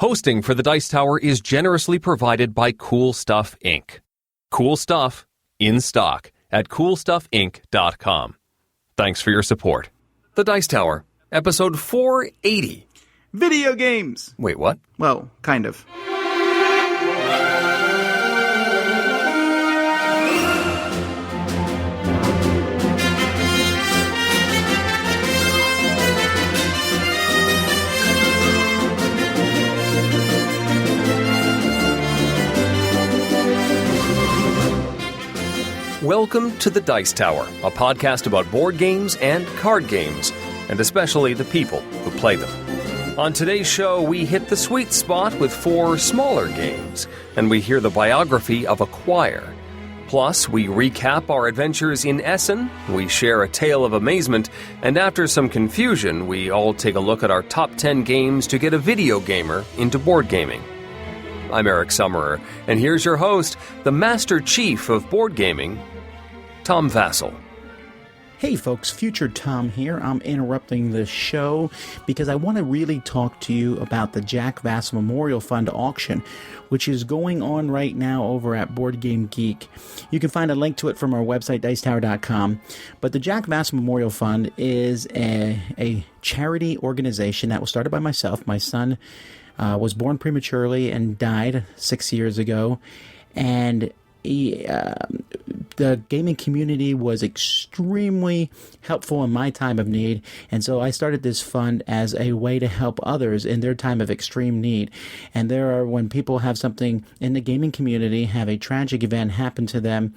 Hosting for the Dice Tower is generously provided by Cool Stuff Inc. Cool Stuff, in stock at coolstuffinc.com. Thanks for your support. The Dice Tower, episode 480. Video games! Wait, what? Well, kind of. Welcome to the Dice Tower, a podcast about board games and card games, and especially the people who play them. On today's show, we hit the sweet spot with 4 smaller games, and we hear the biography of a choir. Plus, we recap our adventures in Essen, we share a tale of amazement, and after some confusion, we all take a look at our top 10 games to get a video gamer into board gaming. I'm Eric Summerer, and here's your host, the Master Chief of Board Gaming, Tom Vassel. Hey folks, Future Tom here. I'm interrupting the show because I want to really talk to you about the Jack Vassel Memorial Fund auction, which is going on right now over at Board Game Geek. You can find a link to it from our website, dicetower.com. But the Jack Vassel Memorial Fund is a charity organization that was started by myself. My son was born prematurely and died 6 years ago, and the gaming community was extremely helpful in my time of need, and so I started this fund as a way to help others in their time of extreme need. And when people have something in the gaming community, have a tragic event happen to them,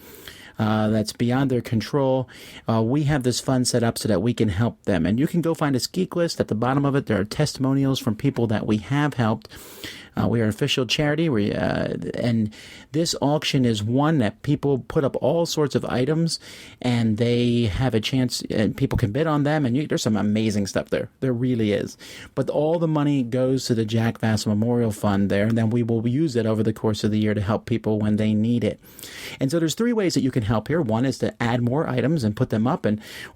that's beyond their control, we have this fund set up so that we can help them. And you can go find a geek list. At the bottom of it, there are testimonials from people that we have helped. We are an official charity, and this auction is one that people put up all sorts of items, and they have a chance, and people can bid on them, and there's some amazing stuff there. There really is. But all the money goes to the Jack Vassel Memorial Fund there, and then we will use it over the course of the year to help people when they need it. And so there's 3 ways that you can help here. One is to add more items and put them up,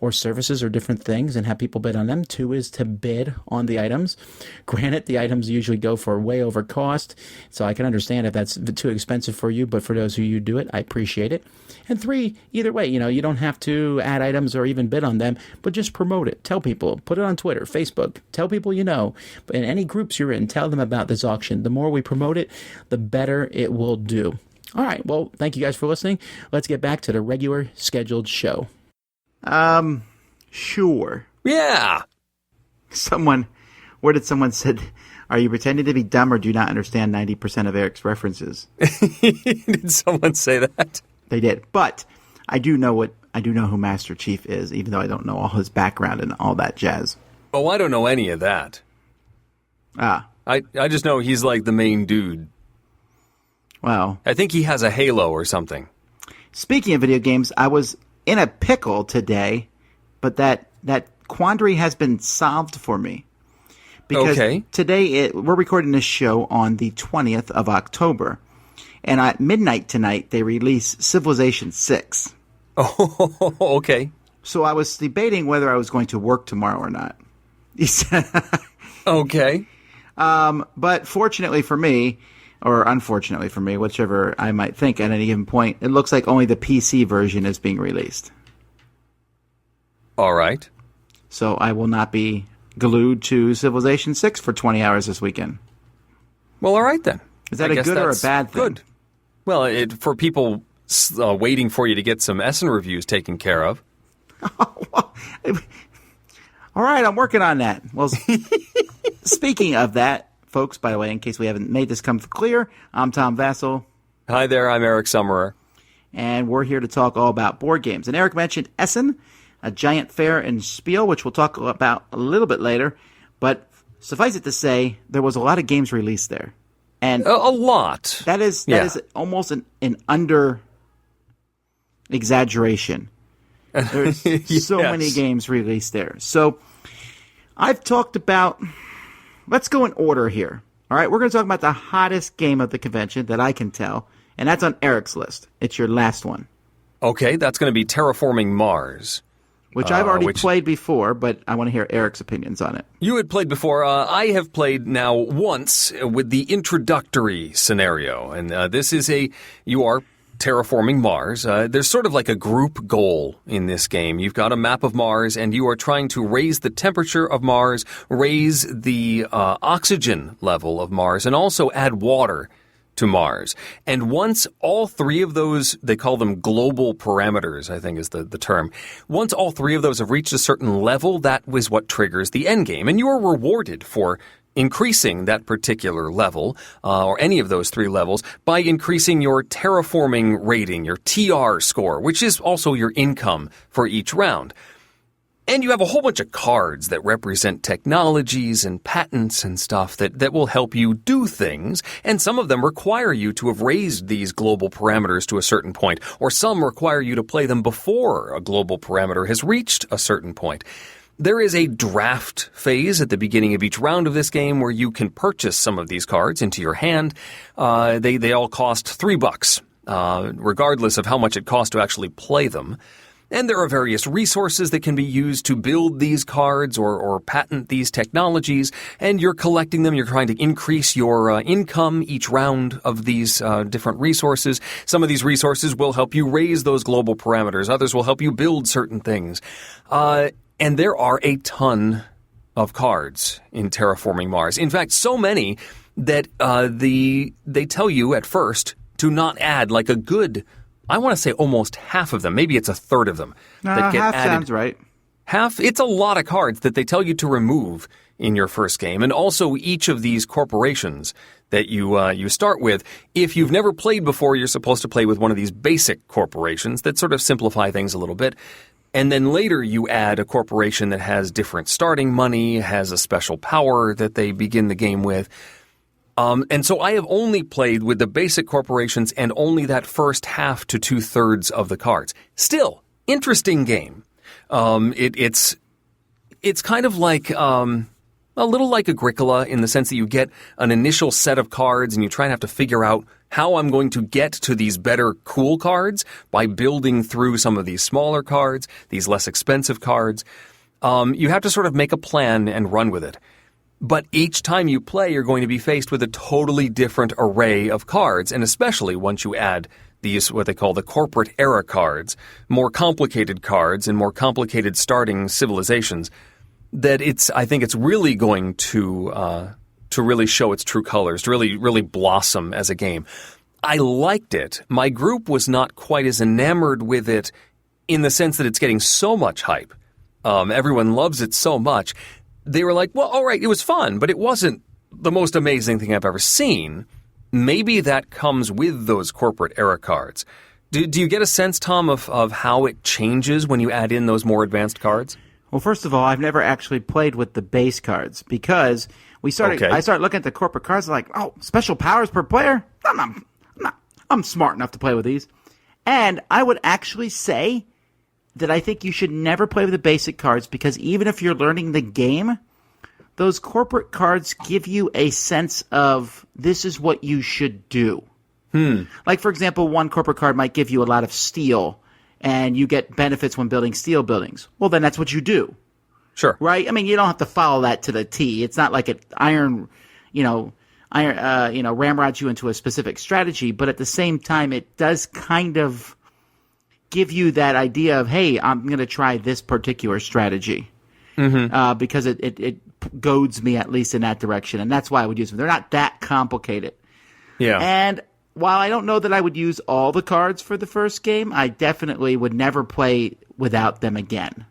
or services or different things, and have people bid on them. 2 is to bid on the items. Granted, the items usually go for way over cost, so I can understand if that's too expensive for you, but for those who you do it, I appreciate it. And 3, either way, you don't have to add items or even bid on them, but just promote it. Tell people, put it on Twitter, Facebook, tell people but in any groups you're in, tell them about this auction. The more we promote it, the better it will do. All right, well, thank you guys for listening. Let's get back to the regular scheduled show. Sure. Yeah. Someone said, "Are you pretending to be dumb or do you not understand 90% of Eric's references?" Did someone say that? They did. But I do know who Master Chief is, even though I don't know all his background and all that jazz. Oh, I don't know any of that. I just know he's like the main dude. Well, I think he has a halo or something. Speaking of video games, I was in a pickle today, but that quandary has been solved for me. Because today, we're recording this show on the 20th of October, and at midnight tonight, they release Civilization 6. Oh, okay. So I was debating whether I was going to work tomorrow or not. Okay. But fortunately for me, or unfortunately for me, whichever I might think at any given point, it looks like only the PC version is being released. All right. So I will not be glued to Civilization 6 for 20 hours this weekend. Well, all right then. Is that a good or a bad thing? Good. Well, for people waiting for you to get some Essen reviews taken care of. All right, I'm working on that. Well, speaking of that, folks, by the way, in case we haven't made this come clear, I'm Tom Vassel. Hi there, I'm Eric Summerer. And we're here to talk all about board games. And Eric mentioned Essen, a giant fair in Spiel, which we'll talk about a little bit later. But suffice it to say, there was a lot of games released there. And a lot. That is almost an under exaggeration. There's so many games released there. So I've talked about, let's go in order here. All right, we're going to talk about the hottest game of the convention that I can tell, and that's on Eric's list. It's your last one. Okay, that's going to be Terraforming Mars. which I've already played before, but I want to hear Eric's opinions on it. You had played before. I have played now once with the introductory scenario, and this is you are terraforming Mars. There's sort of like a group goal in this game. You've got a map of Mars, and you are trying to raise the temperature of Mars, raise the oxygen level of Mars, and also add water to Mars. And once all three of those, they call them global parameters, I think is the term. Once all three of those have reached a certain level, that was what triggers the end game. And you are rewarded for increasing that particular level, or any of those three levels, by increasing your terraforming rating, your TR score, which is also your income for each round. And you have a whole bunch of cards that represent technologies and patents and stuff that will help you do things, and some of them require you to have raised these global parameters to a certain point, or some require you to play them before a global parameter has reached a certain point. There is a draft phase at the beginning of each round of this game where you can purchase some of these cards into your hand. They all cost $3, regardless of how much it costs to actually play them. And there are various resources that can be used to build these cards or patent these technologies, and you're collecting them. You're trying to increase your income each round of these different resources. Some of these resources will help you raise those global parameters. Others will help you build certain things. And there are a ton of cards in Terraforming Mars. In fact, so many that they tell you at first to not add like a good, I want to say almost half of them. Maybe it's a third of them that get half added. Sounds right. Half? It's a lot of cards that they tell you to remove in your first game. And also each of these corporations that you start with, if you've never played before, you're supposed to play with one of these basic corporations that sort of simplify things a little bit. And then later you add a corporation that has different starting money, has a special power that they begin the game with. And so I have only played with the basic corporations and only that first half to 2/3 of the cards. Still, interesting game. It's kind of like a little like Agricola in the sense that you get an initial set of cards and you try and have to figure out how I'm going to get to these better cool cards by building through some of these smaller cards, these less expensive cards. You have to sort of make a plan and run with it. But each time you play, you're going to be faced with a totally different array of cards, and especially once you add these, what they call the corporate era cards, more complicated cards and more complicated starting civilizations, that I think it's really going to really show its true colors, to really blossom as a game. I liked it. My group was not quite as enamored with it in the sense that it's getting so much hype. Everyone loves it so much. They were like, well, all right, it was fun, but it wasn't the most amazing thing I've ever seen. Maybe that comes with those corporate era cards. Do you get a sense, Tom, of how it changes when you add in those more advanced cards? Well, first of all, I've never actually played with the base cards because I started looking at the corporate cards like, oh, special powers per player? I'm smart enough to play with these. And I would actually say that I think you should never play with the basic cards because even if you're learning the game, those corporate cards give you a sense of this is what you should do. Like, for example, one corporate card might give you a lot of steel and you get benefits when building steel buildings. Well, then that's what you do. Sure. Right? I mean, you don't have to follow that to the T. It's not like it ramrods you into a specific strategy, but at the same time, it does kind of give you that idea of, hey, I'm going to try this particular strategy. Because it goads me at least in that direction, and that's why I would use them. They're not that complicated. Yeah. And while I don't know that I would use all the cards for the first game, I definitely would never play without them again.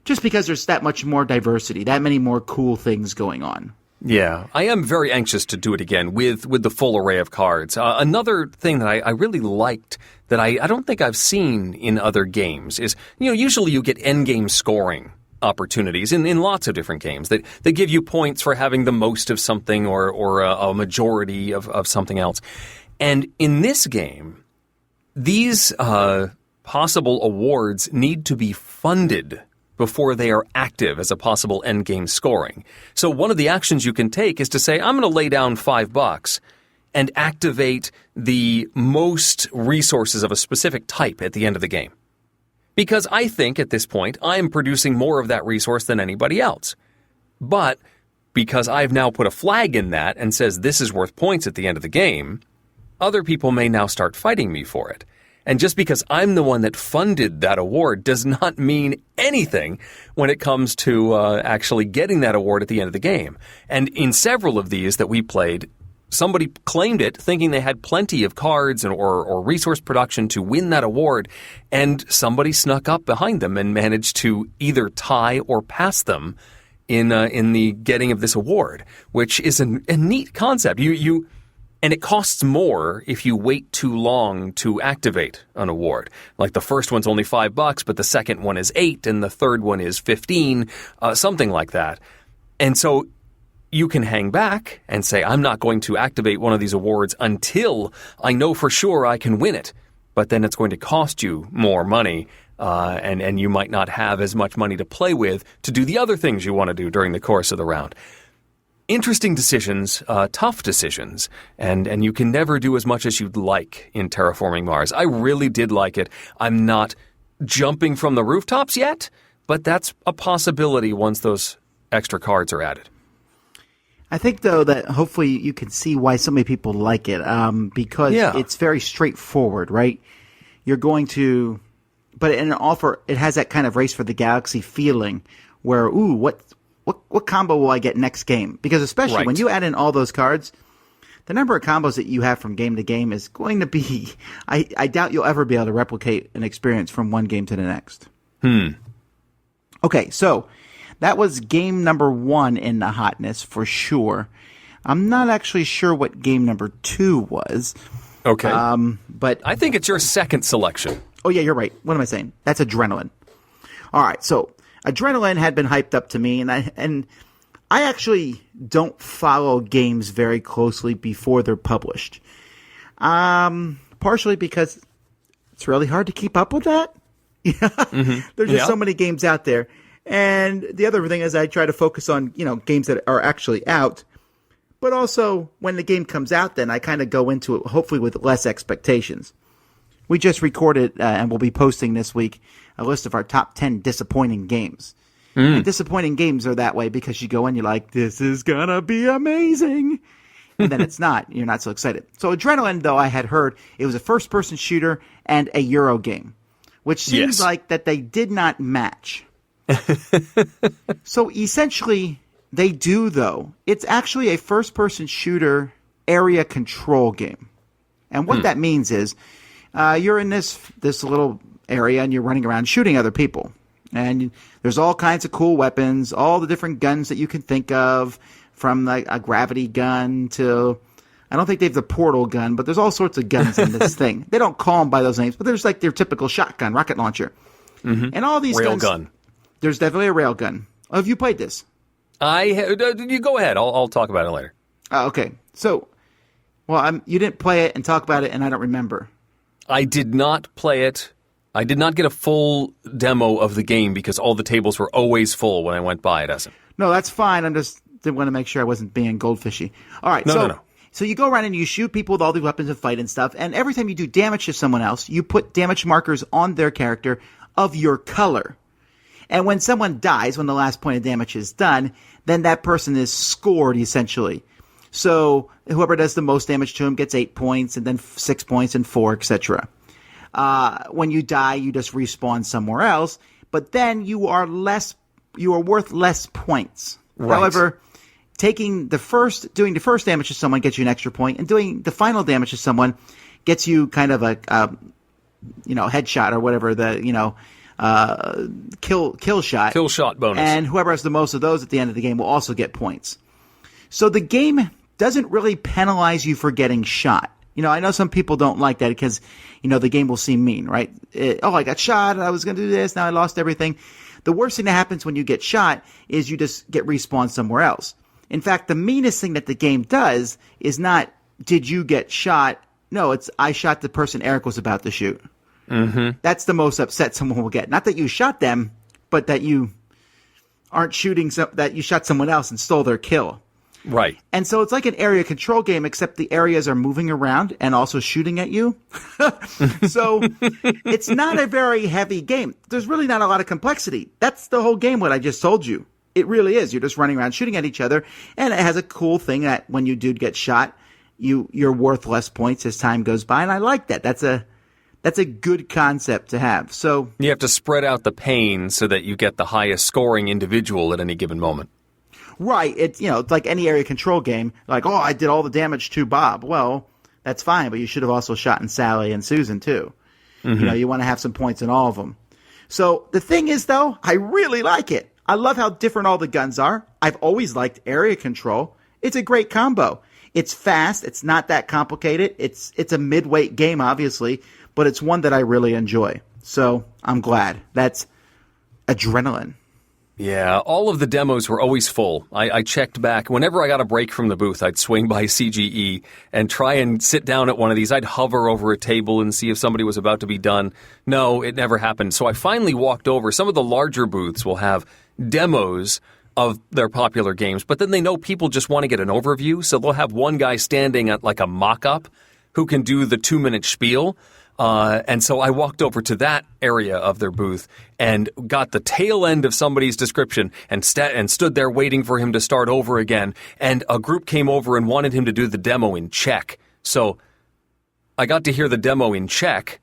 Just because there's that much more diversity, that many more cool things going on. Yeah, I am very anxious to do it again with the full array of cards. Another thing that I really liked that I don't think I've seen in other games is, usually you get endgame scoring opportunities in lots of different games that give you points for having the most of something or a majority of something else. And in this game, these possible awards need to be funded before they are active as a possible endgame scoring. So one of the actions you can take is to say, I'm going to lay down $5 and activate the most resources of a specific type at the end of the game. Because I think at this point I'm producing more of that resource than anybody else. But because I've now put a flag in that and says this is worth points at the end of the game, other people may now start fighting me for it. And just because I'm the one that funded that award does not mean anything when it comes to actually getting that award at the end of the game. And in several of these that we played, somebody claimed it thinking they had plenty of cards or resource production to win that award, and somebody snuck up behind them and managed to either tie or pass them in the getting of this award, which is a neat concept. And it costs more if you wait too long to activate an award. Like the first one's only $5, but the second one is $8, and the third one is $15, something like that. And so you can hang back and say, I'm not going to activate one of these awards until I know for sure I can win it. But then it's going to cost you more money, and you might not have as much money to play with to do the other things you want to do during the course of the round. Interesting decisions, tough decisions, and you can never do as much as you'd like in Terraforming Mars. I really did like it. I'm not jumping from the rooftops yet, but that's a possibility once those extra cards are added. I think, though, that hopefully you can see why so many people like it, because it's very straightforward, right? You're going to, but in an offer, it has that kind of Race for the Galaxy feeling where, ooh, what combo will I get next game? Because especially when you add in all those cards, the number of combos that you have from game to game is going to be, I doubt you'll ever be able to replicate an experience from one game to the next. Okay, so that was game number 1 in the hotness for sure. I'm not actually sure what game number 2 was. Okay. But I think it's your second selection. Oh, yeah, you're right. What am I saying? That's Adrenaline. All right, so Adrenaline had been hyped up to me, and I actually don't follow games very closely before they're published. Partially because it's really hard to keep up with that. There's just so many games out there. And the other thing is I try to focus on, games that are actually out. But also, when the game comes out, then I kind of go into it, hopefully with less expectations. We just recorded, and we'll be posting this week, a list of our top 10 disappointing games. And disappointing games are that way because you go in, you're like, this is going to be amazing. And then it's not. You're not so excited. So Adrenaline, though, I had heard it was a first-person shooter and a Euro game, which seems like that they did not match. So essentially, they do, though. It's actually a first-person shooter area control game. And what that means is you're in this little area and you're running around shooting other people. And there's all kinds of cool weapons, all the different guns that you can think of, from like a gravity gun to, I don't think they have the portal gun, but there's all sorts of guns in this thing. They don't call them by those names, but there's like their typical shotgun, rocket launcher. And all these guns. Railgun. There's definitely a railgun. Oh, have you played this? You go ahead. I'll talk about it later. Okay. So, you didn't play it and talk about it, and I don't remember. I did not play it. I did not get a full demo of the game because all the tables were always full when I went by at Essen. No, that's fine. I just didn't want to make sure I wasn't being goldfishy. All right. No. So you go around and you shoot people with all the weapons and fight and stuff, and every time you do damage to someone else, you put damage markers on their character of your color. And when someone dies, when the last point of damage is done, then that person is scored, essentially. So whoever does the most damage to him gets 8 points, and then 6 points, and 4, etc. When you die, you just respawn somewhere else, but then you are worth less points. Right. However, doing the first damage to someone gets you an extra point, and doing the final damage to someone gets you kind of a headshot or whatever, kill shot. Kill shot bonus. And whoever has the most of those at the end of the game will also get points. So the game doesn't really penalize you for getting shot. I know some people don't like that because, the game will seem mean, right? I got shot, I was going to do this, now I lost everything. The worst thing that happens when you get shot is you just get respawned somewhere else. In fact, the meanest thing that the game does is not, did you get shot? No, it's, I shot the person Eric was about to shoot. Mm-hmm. That's the most upset someone will get. Not that you shot them, but that you aren't shooting, that you shot someone else and stole their kill. Right. And so it's like an area control game, except the areas are moving around and also shooting at you. So it's not a very heavy game. There's really not a lot of complexity. That's the whole game, what I just told you. It really is. You're just running around shooting at each other. And it has a cool thing that when you do get shot, you're worth less points as time goes by. And I like that. That's a good concept to have. So you have to spread out the pain so that you get the highest scoring individual at any given moment. Right. It's like any area control game. Like, I did all the damage to Bob. Well, that's fine, but you should have also shot in Sally and Susan too. Mm-hmm. You want to have some points in all of them. So the thing is, though, I really like it. I love how different all the guns are. I've always liked area control. It's a great combo. It's fast. It's not that complicated. It's a mid-weight game, obviously, but it's one that I really enjoy. So I'm glad. That's adrenaline. Yeah, all of the demos were always full. I checked back. Whenever I got a break from the booth, I'd swing by CGE and try and sit down at one of these. I'd hover over a table and see if somebody was about to be done. No, it never happened. So I finally walked over. Some of the larger booths will have demos of their popular games, but then they know people just want to get an overview, so they'll have one guy standing at like a mock-up who can do the 2-minute spiel. And so I walked over to that area of their booth and got the tail end of somebody's description and stood there waiting for him to start over again. And a group came over and wanted him to do the demo in Czech. So I got to hear the demo in Czech,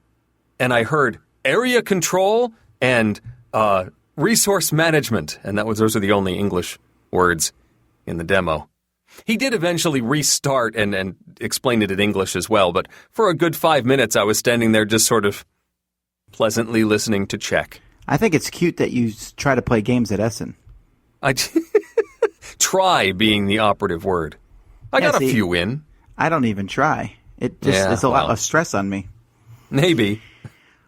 and I heard area control and resource management. And those are the only English words in the demo. He did eventually restart and explain it in English as well, but for a good 5 minutes I was standing there just sort of pleasantly listening to Czech. I think it's cute that you try to play games at Essen. Try being the operative word. I got a few in. I don't even try. It's a lot of stress on me. Maybe.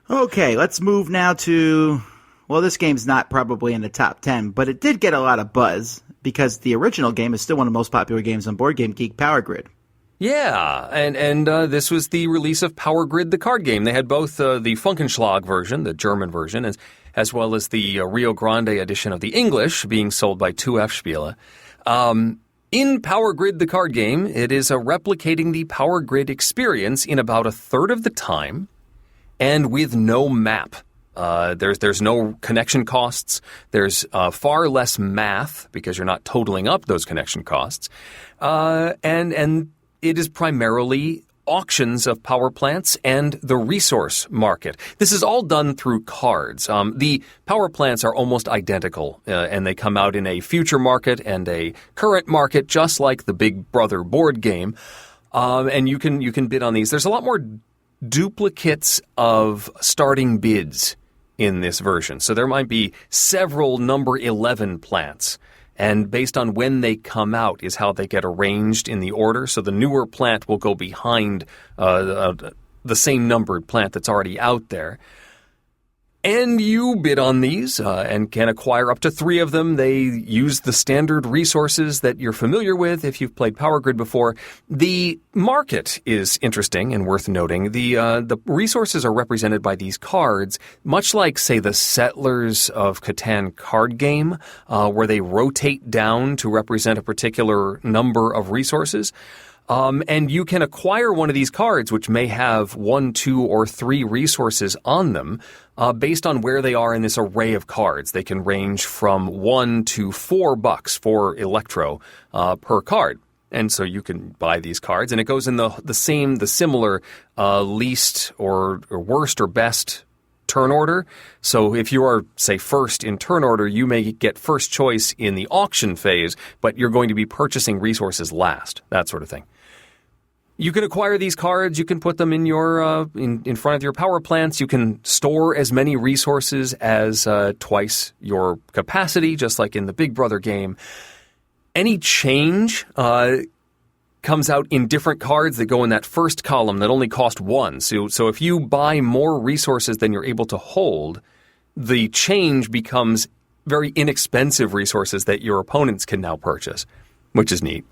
Okay, let's move now to... Well, this game's not probably in the top 10, but it did get a lot of buzz because the original game is still one of the most popular games on Board Game Geek, Power Grid. Yeah, and this was the release of Power Grid, the card game. They had both the Funkenschlag version, the German version, as well as the Rio Grande edition of the English being sold by 2F Spiele. In Power Grid, the card game, it is replicating the Power Grid experience in about a third of the time and with no map. There's no connection costs. There's far less math because you're not totaling up those connection costs. And it is primarily auctions of power plants and the resource market. This is all done through cards. The power plants are almost identical, and they come out in a future market and a current market, just like the Big Brother board game. And you can bid on these. There's a lot more duplicates of starting bids in this version. So there might be several number 11 plants, and based on when they come out is how they get arranged in the order. So the newer plant will go behind the same numbered plant that's already out there. And you bid on these and can acquire up to 3 of them. They use the standard resources that you're familiar with if you've played Power Grid before. The market is interesting and worth noting. The resources are represented by these cards, much like, say, the Settlers of Catan card game, where they rotate down to represent a particular number of resources. And you can acquire one of these cards, which may have 1, 2, or 3 resources on them, based on where they are in this array of cards. They can range from $1 to $4 for Electro per card. And so you can buy these cards, and it goes in the similar least or worst or best turn order. So if you are, say, first in turn order, you may get first choice in the auction phase, but you're going to be purchasing resources last, that sort of thing. You can acquire these cards. You can put them in your in front of your power plants. You can store as many resources as twice your capacity, just like in the Big Brother game. Any change comes out in different cards that go in that first column that only cost 1. So if you buy more resources than you're able to hold, the change becomes very inexpensive resources that your opponents can now purchase, which is neat.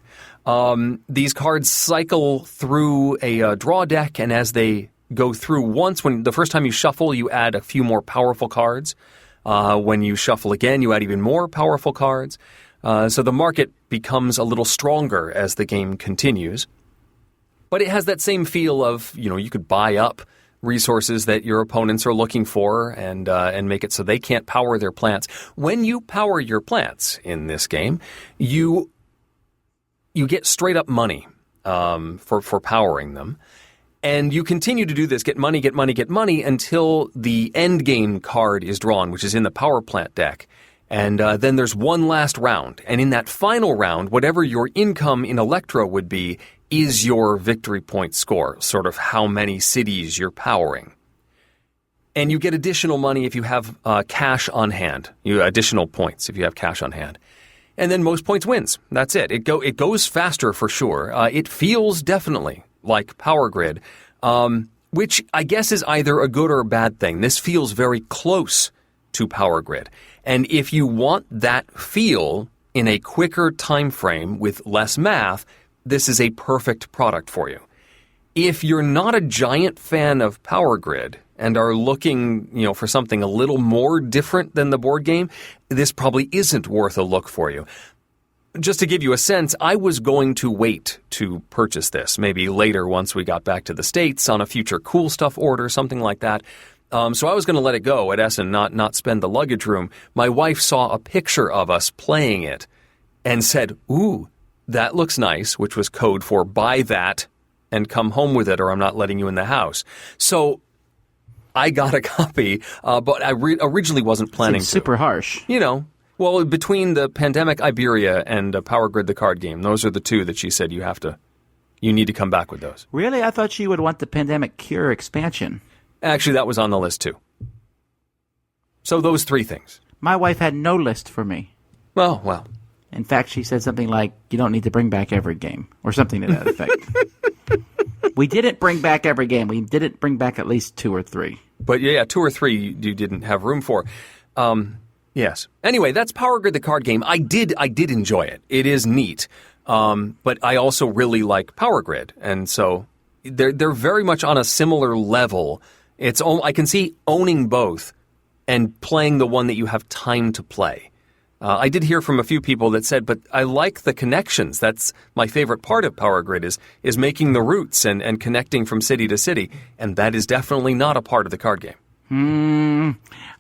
These cards cycle through a draw deck, and as they go through when the first time you shuffle, you add a few more powerful cards. When you shuffle again, you add even more powerful cards. So the market becomes a little stronger as the game continues. But it has that same feel of, you could buy up resources that your opponents are looking for and make it so they can't power their plants. When you power your plants in this game, you get straight up money for powering them. And you continue to do this, get money, until the end game card is drawn, which is in the power plant deck. And then there's one last round. And in that final round, whatever your income in Electro would be is your victory point score, sort of how many cities you're powering. And you get additional money if you have cash on hand, additional points if you have cash on hand. And then most points wins. That's it. It goes faster for sure. It feels definitely like Power Grid, which I guess is either a good or a bad thing. This feels very close to Power Grid. And if you want that feel in a quicker time frame with less math, this is a perfect product for you. If you're not a giant fan of Power Grid and are looking, for something a little more different than the board game, this probably isn't worth a look for you. Just to give you a sense, I was going to wait to purchase this, maybe later once we got back to the States on a future cool stuff order, something like that. So I was going to let it go at Essen, not spend the luggage room. My wife saw a picture of us playing it and said, "Ooh, that looks nice," which was code for buy that and come home with it or I'm not letting you in the house. So I got a copy, but I originally wasn't planning to. Super harsh. Well, between the Pandemic Iberia and Power Grid the card game, those are the two that she said you need to come back with those. Really? I thought she would want the Pandemic Cure expansion. Actually, that was on the list too. So those three things. My wife had no list for me. Well. In fact, she said something like, "You don't need to bring back every game," or something to that effect. We didn't bring back every game. We didn't bring back at least 2 or 3. But yeah, 2 or 3 you didn't have room for. Yes. Anyway, that's Power Grid the card game. I did enjoy it. It is neat. But I also really like Power Grid, and so they're very much on a similar level. I can see owning both and playing the one that you have time to play. I did hear from a few people that said, but I like the connections. That's my favorite part of Power Grid is making the routes and connecting from city to city. And that is definitely not a part of the card game.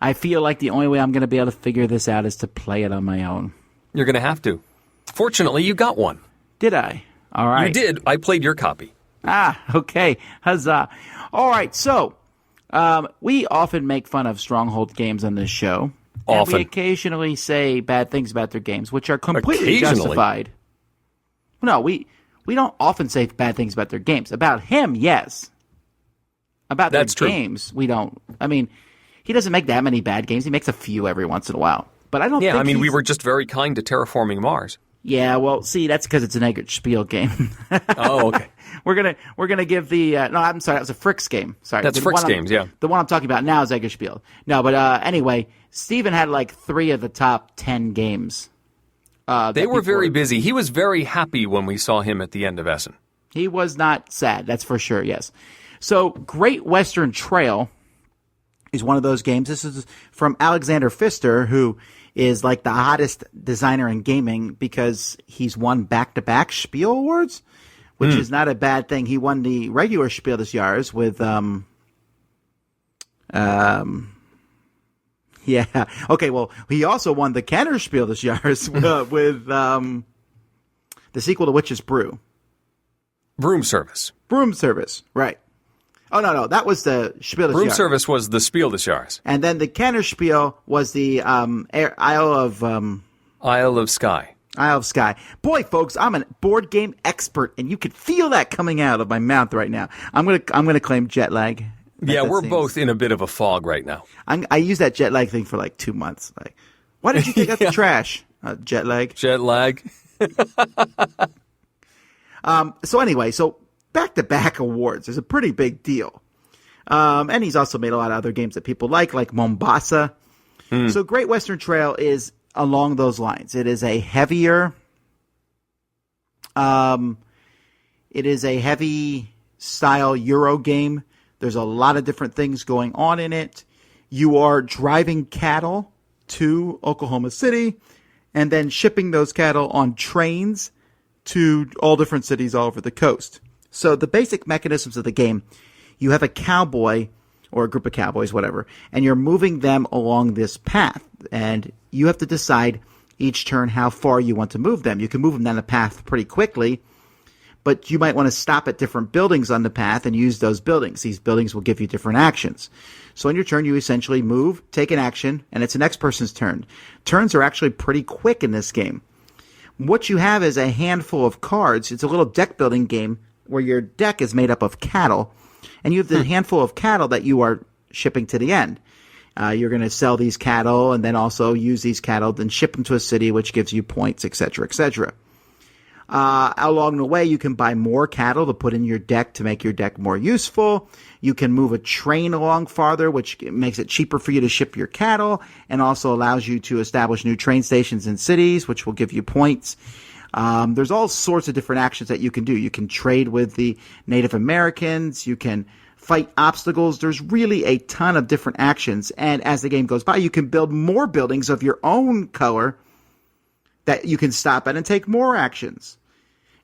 I feel like the only way I'm going to be able to figure this out is to play it on my own. You're going to have to. Fortunately, you got one. Did I? All right. You did. I played your copy. Okay. Huzzah. All right. So, we often make fun of Stronghold games on this show. Often. And we occasionally say bad things about their games, which are completely justified. No, we don't often say bad things about their games. About him, yes. About their games, we don't. I mean, he doesn't make that many bad games. He makes a few every once in a while. But I don't think we were just very kind to Terraforming Mars. Yeah, well, see, that's because it's an Eggert Spiel game. Oh, okay. We're gonna give the no, I'm sorry, that was a Fricks game. Sorry, that's Fricks games. Yeah, the one I'm talking about now is Eggert Spiel. No, but anyway, Steven had like 3 of the top 10 games. They were very busy. He was very happy when we saw him at the end of Essen. He was not sad, that's for sure. Yes. So, Great Western Trail is one of those games. This is from Alexander Pfister, who is like the hottest designer in gaming because he's won back-to-back Spiel Awards, which is not a bad thing. He won the regular Spiel des Jahres with, yeah. Okay, well, he also won the Kenner Spiel des Jahres with the sequel to Witch's Brew. Broom Service, right. Oh, no, that was the Spiel des Jahres. Broom Service was the Spiel des Jahres. And then the Kenner Spiel was the Isle of Skye. Isle of Skye. Boy, folks, I'm a board game expert, and you could feel that coming out of my mouth right now. I'm gonna claim jet lag. Yeah, we're both in a bit of a fog right now. I use that jet lag thing for like 2 months. Like, why did you take out the trash? Jet lag. Jet lag. So anyway, back-to-back awards is a pretty big deal. And he's also made a lot of other games that people like Mombasa. So Great Western Trail is along those lines. It is a heavier, heavy style Euro game. There's a lot of different things going on in it. You are driving cattle to Oklahoma City. and then shipping those cattle on trains to all different cities all over the coast. So the basic mechanisms of the game, you have a cowboy or a group of cowboys, whatever, and you're moving them along this path, and you have to decide each turn how far you want to move them. You can move them down the path pretty quickly, but you might want to stop at different buildings on the path and use those buildings. These buildings will give you different actions. So on your turn, you essentially move, take an action, and it's the next person's turn. Turns are actually pretty quick in this game. What you have is a handful of cards. It's a little deck building game where your deck is made up of cattle, and you have the handful of cattle that you are shipping to the end. You're going to sell these cattle and then also use these cattle, then ship them to a city, which gives you points, etc., etc. Along the way, you can buy more cattle to put in your deck to make your deck more useful. You can move a train along farther, which makes it cheaper for you to ship your cattle and also allows you to establish new train stations in cities, which will give you points. There's all sorts of different actions that you can do. You can trade with the Native Americans. You can fight obstacles. There's really a ton of different actions. And as the game goes by, you can build more buildings of your own color that you can stop at and take more actions.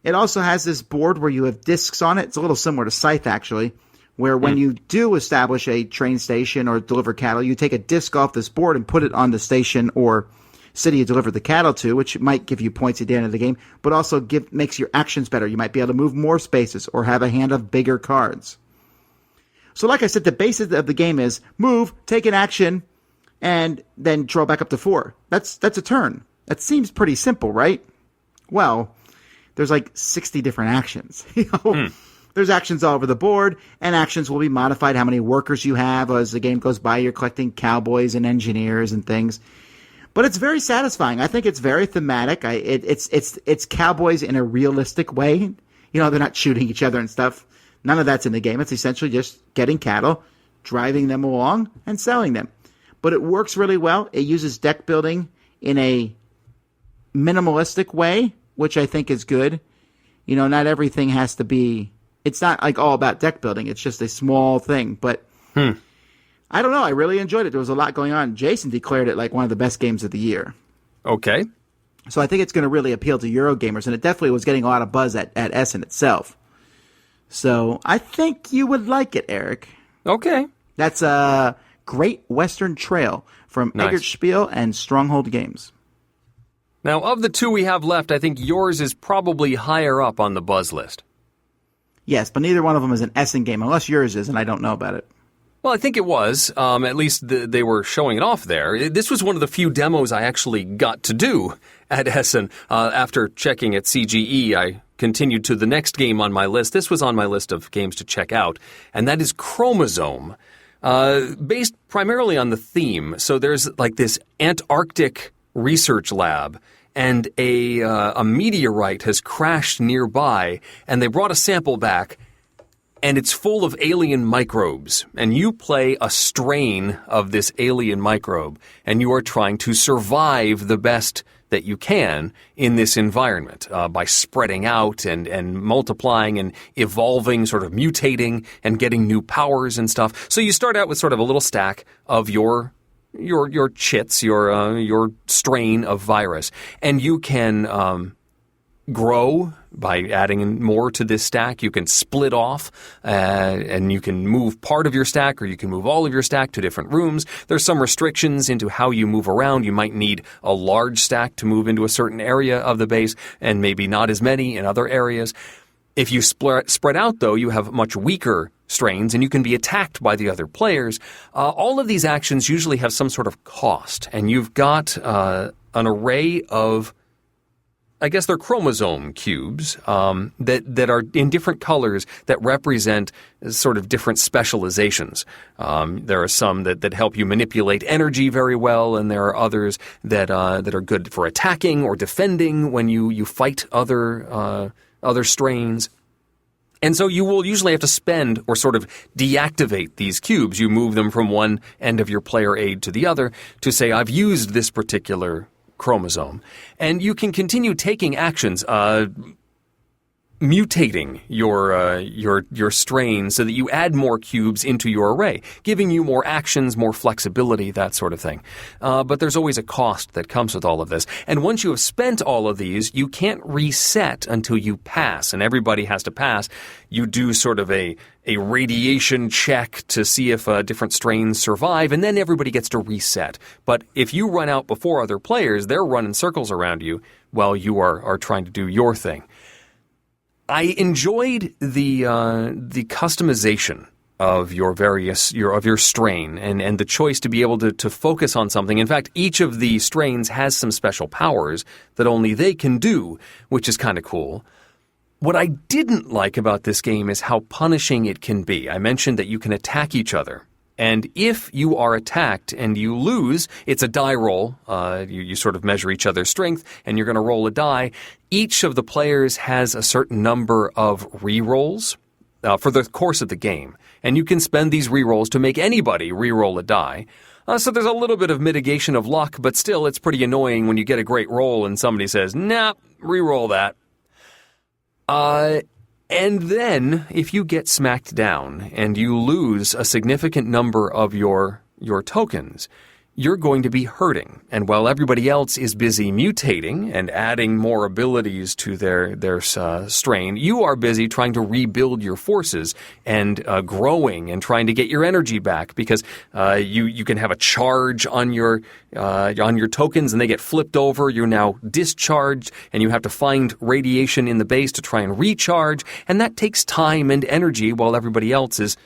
It also has this board where you have discs on it. It's a little similar to Scythe, actually, where when you do establish a train station or deliver cattle, you take a disc off this board and put it on the station or city you deliver the cattle to, which might give you points at the end of the game, but also makes your actions better. You might be able to move more spaces or have a hand of bigger cards. So like I said, the basis of the game is move, take an action, and then draw back up to 4. That's a turn. That seems pretty simple, right? Well, there's like 60 different actions. There's actions all over the board, and actions will be modified how many workers you have. As the game goes by, you're collecting cowboys and engineers and things. But it's very satisfying. I think it's very thematic. It's cowboys in a realistic way. You know, they're not shooting each other and stuff. None of that's in the game. It's essentially just getting cattle, driving them along, and selling them. But it works really well. It uses deck building in a minimalistic way, which I think is good. You know, not everything has to be... It's not like all about deck building. It's just a small thing. But I don't know. I really enjoyed it. There was a lot going on. Jason declared it like one of the best games of the year. Okay. So I think it's going to really appeal to Eurogamers, and it definitely was getting a lot of buzz at Essen itself. So I think you would like it, Eric. Okay. That's a Great Western Trail from Eggert Spiel and Stronghold Games. Now, of the two we have left, I think yours is probably higher up on the buzz list. Yes, but neither one of them is an Essen game, unless yours is, and I don't know about it. Well, I think it was. At least they were showing it off there. This was one of the few demos I actually got to do at Essen. After checking at CGE, I continued to the next game on my list. This was on my list of games to check out, and that is Chromosome, based primarily on the theme. So there's like this Antarctic research lab, and a meteorite has crashed nearby, and they brought a sample back, and it's full of alien microbes, and you play a strain of this alien microbe, and you are trying to survive the best that you can in this environment by spreading out and multiplying and evolving, sort of mutating and getting new powers and stuff. So you start out with sort of a little stack of your chits, your strain of virus, and you can grow by adding in more to this stack. You can split off, and you can move part of your stack, or you can move all of your stack to different rooms. There's some restrictions into how you move around. You might need a large stack to move into a certain area of the base, and maybe not as many in other areas. If you spread out, though, you have much weaker strains, and you can be attacked by the other players. All of these actions usually have some sort of cost, and you've got an array of, I guess they're chromosome cubes that are in different colors that represent sort of different specializations. There are some that help you manipulate energy very well, and there are others that are good for attacking or defending when you fight other strains. And so you will usually have to spend or sort of deactivate these cubes. You move them from one end of your player aid to the other to say, I've used this particular chromosome. And you can continue taking actions. mutating your strain so that you add more cubes into your array, giving you more actions, more flexibility, that sort of thing. But there's always a cost that comes with all of this. And once you have spent all of these, you can't reset until you pass, and everybody has to pass. You do sort of a radiation check to see if different strains survive, and then everybody gets to reset. But if you run out before other players, they're running circles around you while you are trying to do your thing. I enjoyed the customization of your strain and the choice to be able to focus on something. In fact, each of the strains has some special powers that only they can do, which is kind of cool. What I didn't like about this game is how punishing it can be. I mentioned that you can attack each other. And if you are attacked and you lose, it's a die roll. You sort of measure each other's strength, and you're going to roll a die. Each of the players has a certain number of re-rolls for the course of the game. And you can spend these re-rolls to make anybody re-roll a die. So there's a little bit of mitigation of luck, but still it's pretty annoying when you get a great roll and somebody says, nah, re-roll that. And then, if you get smacked down and you lose a significant number of your tokens, you're going to be hurting. And while everybody else is busy mutating and adding more abilities to their strain, you are busy trying to rebuild your forces and growing and trying to get your energy back, because you can have a charge on your tokens and they get flipped over. You're now discharged, and you have to find radiation in the base to try and recharge, and that takes time and energy while everybody else is,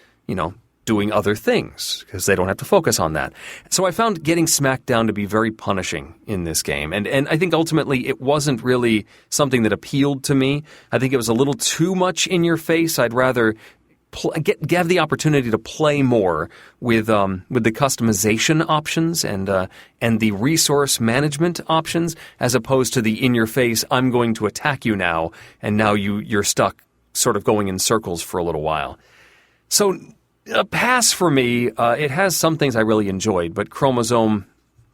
doing other things because they don't have to focus on that. So I found getting smacked down to be very punishing in this game. And I think ultimately it wasn't really something that appealed to me. I think it was a little too much in your face. I'd rather have the opportunity to play more with the customization options and the resource management options, as opposed to the in your face, I'm going to attack you now, and now you're stuck sort of going in circles for a little while. So a pass for me. It has some things I really enjoyed, but Chromosome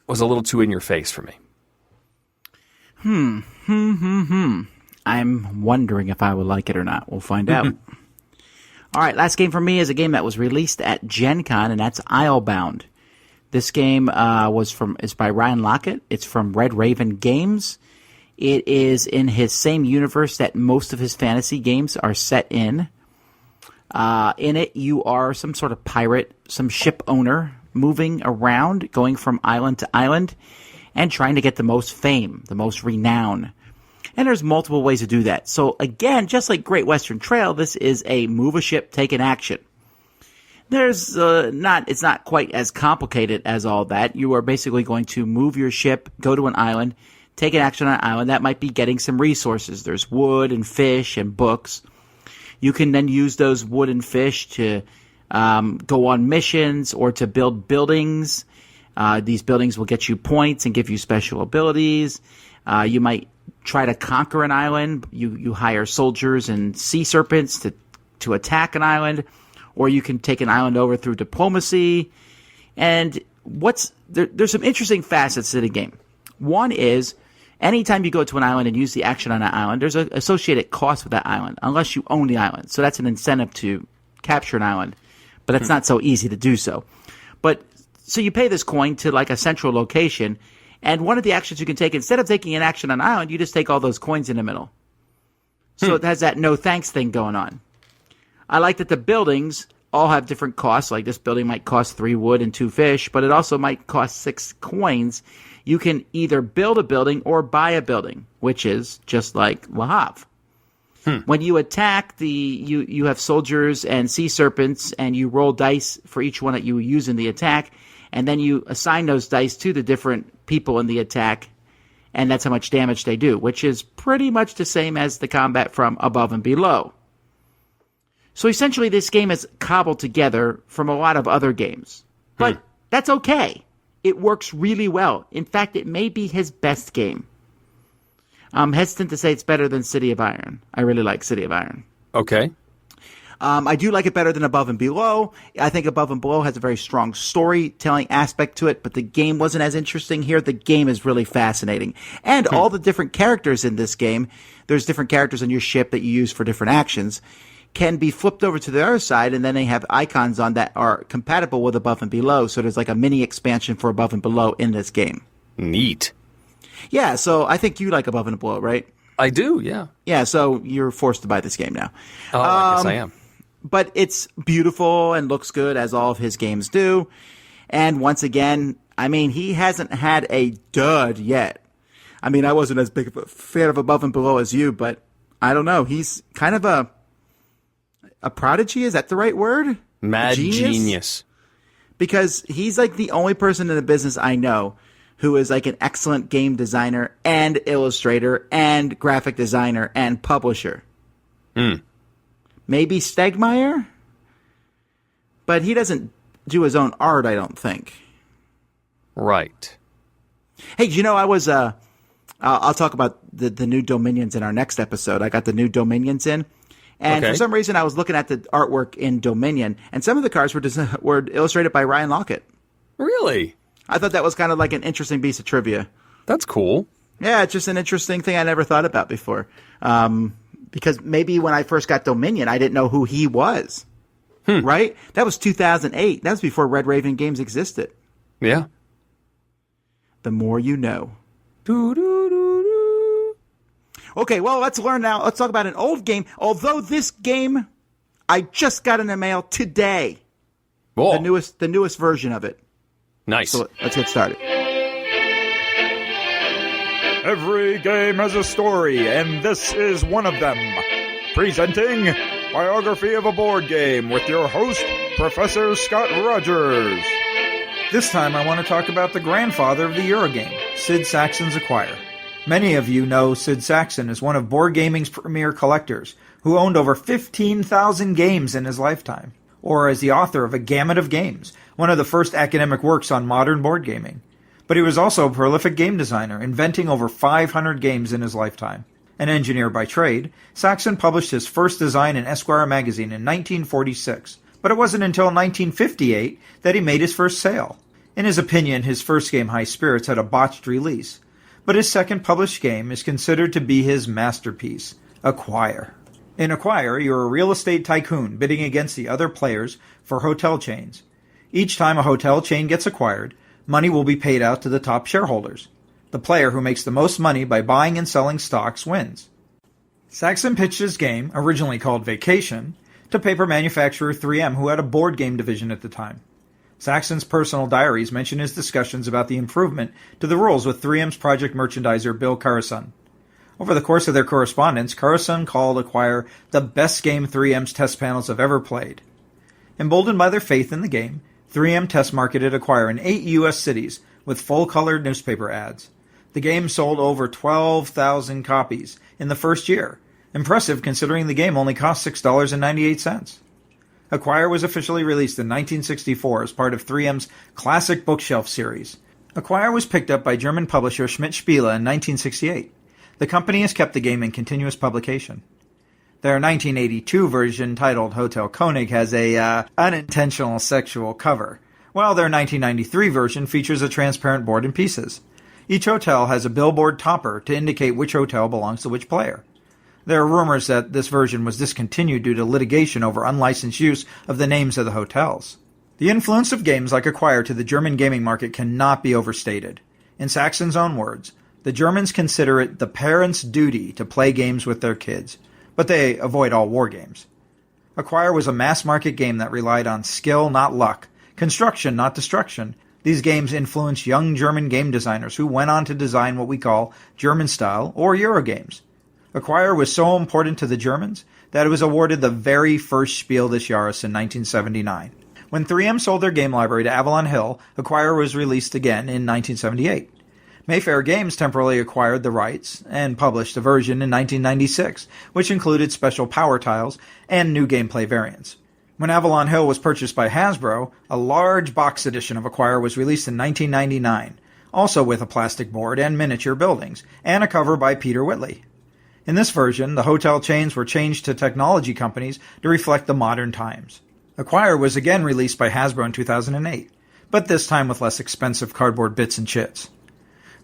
was a little too in your face for me. I'm wondering if I would like it or not. We'll find out. All right, last game for me is a game that was released at Gen Con, and that's Islebound. This game is by Ryan Lockett. It's from Red Raven Games. It is in his same universe that most of his fantasy games are set in. In it, you are some sort of pirate, some ship owner, moving around, going from island to island, and trying to get the most fame, the most renown. And there's multiple ways to do that. So again, just like Great Western Trail, this is a move a ship, take an action. It's not quite as complicated as all that. You are basically going to move your ship, go to an island, take an action on an island. That might be getting some resources. There's wood and fish and books. You can then use those wood and fish to go on missions or to build buildings. These buildings will get you points and give you special abilities. You might try to conquer an island. You hire soldiers and sea serpents to attack an island, or you can take an island over through diplomacy. And there's some interesting facets to the game. One is, anytime you go to an island and use the action on that island, there's an associated cost with that island, unless you own the island. So that's an incentive to capture an island, but it's not so easy to do so. But so you pay this coin to like a central location, and one of the actions you can take, instead of taking an action on an island, you just take all those coins in the middle. So it has that no thanks thing going on. I like that the buildings all have different costs. Like this building might cost 3 wood and 2 fish, but it also might cost 6 coins. You can either build a building or buy a building, which is just like Le Havre. When you attack, you have soldiers and sea serpents, and you roll dice for each one that you use in the attack, and then you assign those dice to the different people in the attack, and that's how much damage they do, which is pretty much the same as the combat from Above and Below. So essentially, this game is cobbled together from a lot of other games. But that's okay. It works really well. In fact, it may be his best game. I'm hesitant to say it's better than City of Iron. I really like City of Iron. Okay. I do like it better than Above and Below. I think Above and Below has a very strong storytelling aspect to it, but the game wasn't as interesting here. The game is really fascinating. And all the different characters in this game, there's different characters on your ship that you use for different actions, can be flipped over to the other side, and then they have icons on that are compatible with Above and Below. So there's like a mini expansion for Above and Below in this game. Neat. Yeah, so I think you like Above and Below, right? I do, yeah. Yeah, so you're forced to buy this game now. Oh, I guess I am. But it's beautiful and looks good, as all of his games do. And once again, I mean, he hasn't had a dud yet. I mean, I wasn't as big of a fan of Above and Below as you, but I don't know. He's kind of a prodigy. Is that the right word? Mad genius. Because he's like the only person in the business I know who is like an excellent game designer and illustrator and graphic designer and publisher. Maybe Stegmaier? But he doesn't do his own art, I don't think. Right. Hey, you know, I was, I'll talk about the new Dominions in our next episode. I got the new Dominions in. And for some reason, I was looking at the artwork in Dominion, and some of the cards were illustrated by Ryan Lockett. Really? I thought that was kind of like an interesting piece of trivia. That's cool. Yeah, it's just an interesting thing I never thought about before. Because maybe when I first got Dominion, I didn't know who he was. Right? That was 2008. That was before Red Raven Games existed. Yeah. The more you know. Okay, well, let's learn now. Let's talk about an old game. Although this game, I just got in the mail today. Whoa. The newest version of it. Nice. So let's get started. Every game has a story, and this is one of them. Presenting Biography of a Board Game with your host, Professor Scott Rogers. This time I want to talk about the grandfather of the Eurogame, Sid Sackson's Acquire. Many of you know Sid Sackson as one of board gaming's premier collectors, who owned over 15,000 games in his lifetime, or as the author of A Gamut of Games, one of the first academic works on modern board gaming. But he was also a prolific game designer, inventing over 500 games in his lifetime. An engineer by trade, Sackson published his first design in Esquire magazine in 1946, but it wasn't until 1958 that he made his first sale. In his opinion, his first game, High Spirits, had a botched release, but his second published game is considered to be his masterpiece, Acquire. In Acquire, you're a real estate tycoon bidding against the other players for hotel chains. Each time a hotel chain gets acquired, money will be paid out to the top shareholders. The player who makes the most money by buying and selling stocks wins. Sackson pitched his game, originally called Vacation, to paper manufacturer 3M, who had a board game division at the time. Sackson's personal diaries mention his discussions about the improvement to the rules with 3M's project merchandiser Bill Carson. Over the course of their correspondence, Carson called Acquire the best game 3M's test panels have ever played. Emboldened by their faith in the game, 3M test marketed Acquire in 8 U.S. cities with full-colored newspaper ads. The game sold over 12,000 copies in the first year. Impressive considering the game only cost $6.98. Acquire was officially released in 1964 as part of 3M's Classic Bookshelf series. Acquire was picked up by German publisher Schmidt-Spiele in 1968. The company has kept the game in continuous publication. Their 1982 version, titled Hotel Koenig, has a unintentional sexual cover, while their 1993 version features a transparent board in pieces. Each hotel has a billboard topper to indicate which hotel belongs to which player. There are rumors that this version was discontinued due to litigation over unlicensed use of the names of the hotels. The influence of games like Acquire to the German gaming market cannot be overstated. In Sackson's own words, the Germans consider it the parents' duty to play games with their kids, but they avoid all war games. Acquire was a mass-market game that relied on skill, not luck, construction, not destruction. These games influenced young German game designers who went on to design what we call German-style or Eurogames. Acquire was so important to the Germans that it was awarded the very first Spiel des Jahres in 1979. When 3M sold their game library to Avalon Hill, Acquire was released again in 1978. Mayfair Games temporarily acquired the rights and published a version in 1996, which included special power tiles and new gameplay variants. When Avalon Hill was purchased by Hasbro, a large box edition of Acquire was released in 1999, also with a plastic board and miniature buildings, and a cover by Peter Whitley. In this version, the hotel chains were changed to technology companies to reflect the modern times. Acquire was again released by Hasbro in 2008, but this time with less expensive cardboard bits and chits.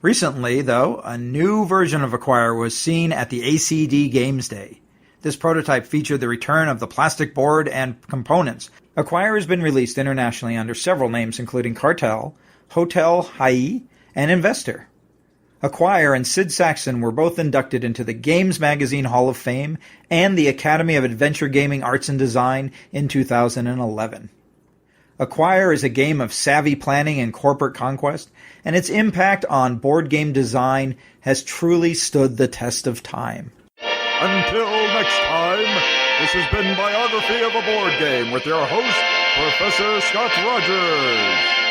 Recently, though, a new version of Acquire was seen at the ACD Games Day. This prototype featured the return of the plastic board and components. Acquire has been released internationally under several names including Cartel, Hotel Haie, and Investor. Acquire and Sid Sackson were both inducted into the Games Magazine Hall of Fame and the Academy of Adventure Gaming Arts and Design in 2011. Acquire is a game of savvy planning and corporate conquest, and its impact on board game design has truly stood the test of time. Until next time, this has been Biography of a Board Game with your host, Professor Scott Rogers.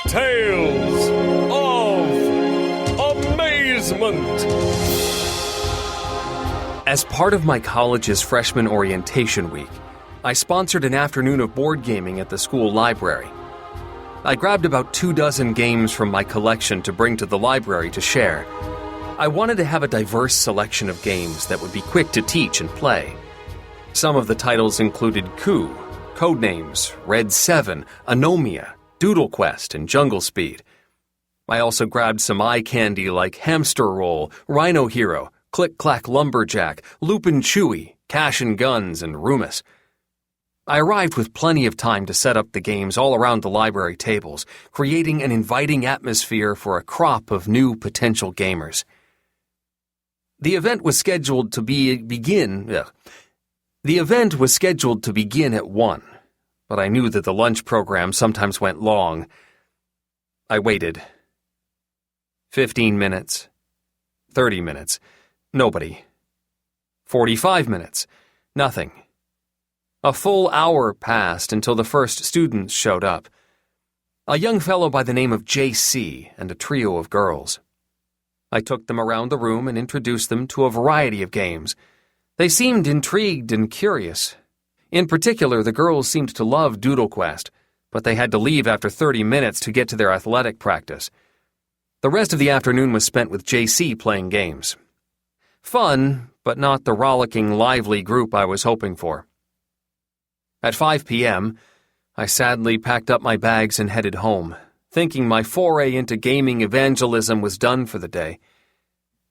Tales of Amazement. As part of my college's freshman orientation week, I sponsored an afternoon of board gaming at the school library. I grabbed about 24 games from my collection to bring to the library to share. I wanted to have a diverse selection of games that would be quick to teach and play. Some of the titles included Coup, Codenames, Red 7, Anomia, Doodle Quest, and Jungle Speed. I also grabbed some eye candy like Hamster Roll, Rhino Hero, Click Clack Lumberjack, Lupin Chewy, Cash and Guns, and Rumus. I arrived with plenty of time to set up the games all around the library tables, creating an inviting atmosphere for a crop of new potential gamers. The event was scheduled to begin at 1, but I knew that the lunch program sometimes went long. I waited. 15 minutes. 30 minutes. Nobody. 45 minutes. Nothing. A full hour passed until the first students showed up. A young fellow by the name of J.C. and a trio of girls. I took them around the room and introduced them to a variety of games. They seemed intrigued and curious. In particular, the girls seemed to love Doodle Quest, but they had to leave after 30 minutes to get to their athletic practice. The rest of the afternoon was spent with J.C. playing games. Fun, but not the rollicking, lively group I was hoping for. At 5 p.m., I sadly packed up my bags and headed home, thinking my foray into gaming evangelism was done for the day.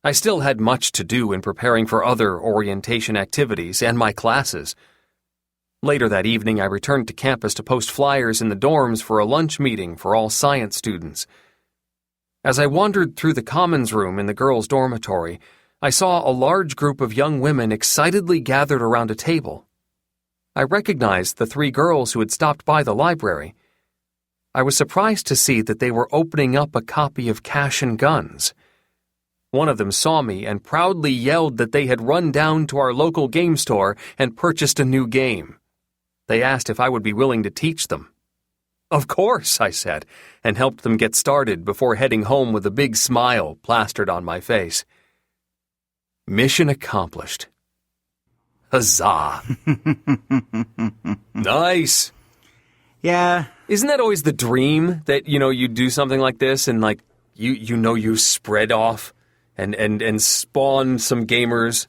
I still had much to do in preparing for other orientation activities and my classes. Later that evening, I returned to campus to post flyers in the dorms for a lunch meeting for all science students. As I wandered through the commons room in the girls' dormitory, I saw a large group of young women excitedly gathered around a table. I recognized the 3 girls who had stopped by the library. I was surprised to see that they were opening up a copy of Cash and Guns. One of them saw me and proudly yelled that they had run down to our local game store and purchased a new game. They asked if I would be willing to teach them. Of course, I said, and helped them get started before heading home with a big smile plastered on my face. Mission accomplished. Huzzah. Nice. Yeah. Isn't that always the dream that, you do something like this and you spread off and spawn some gamers?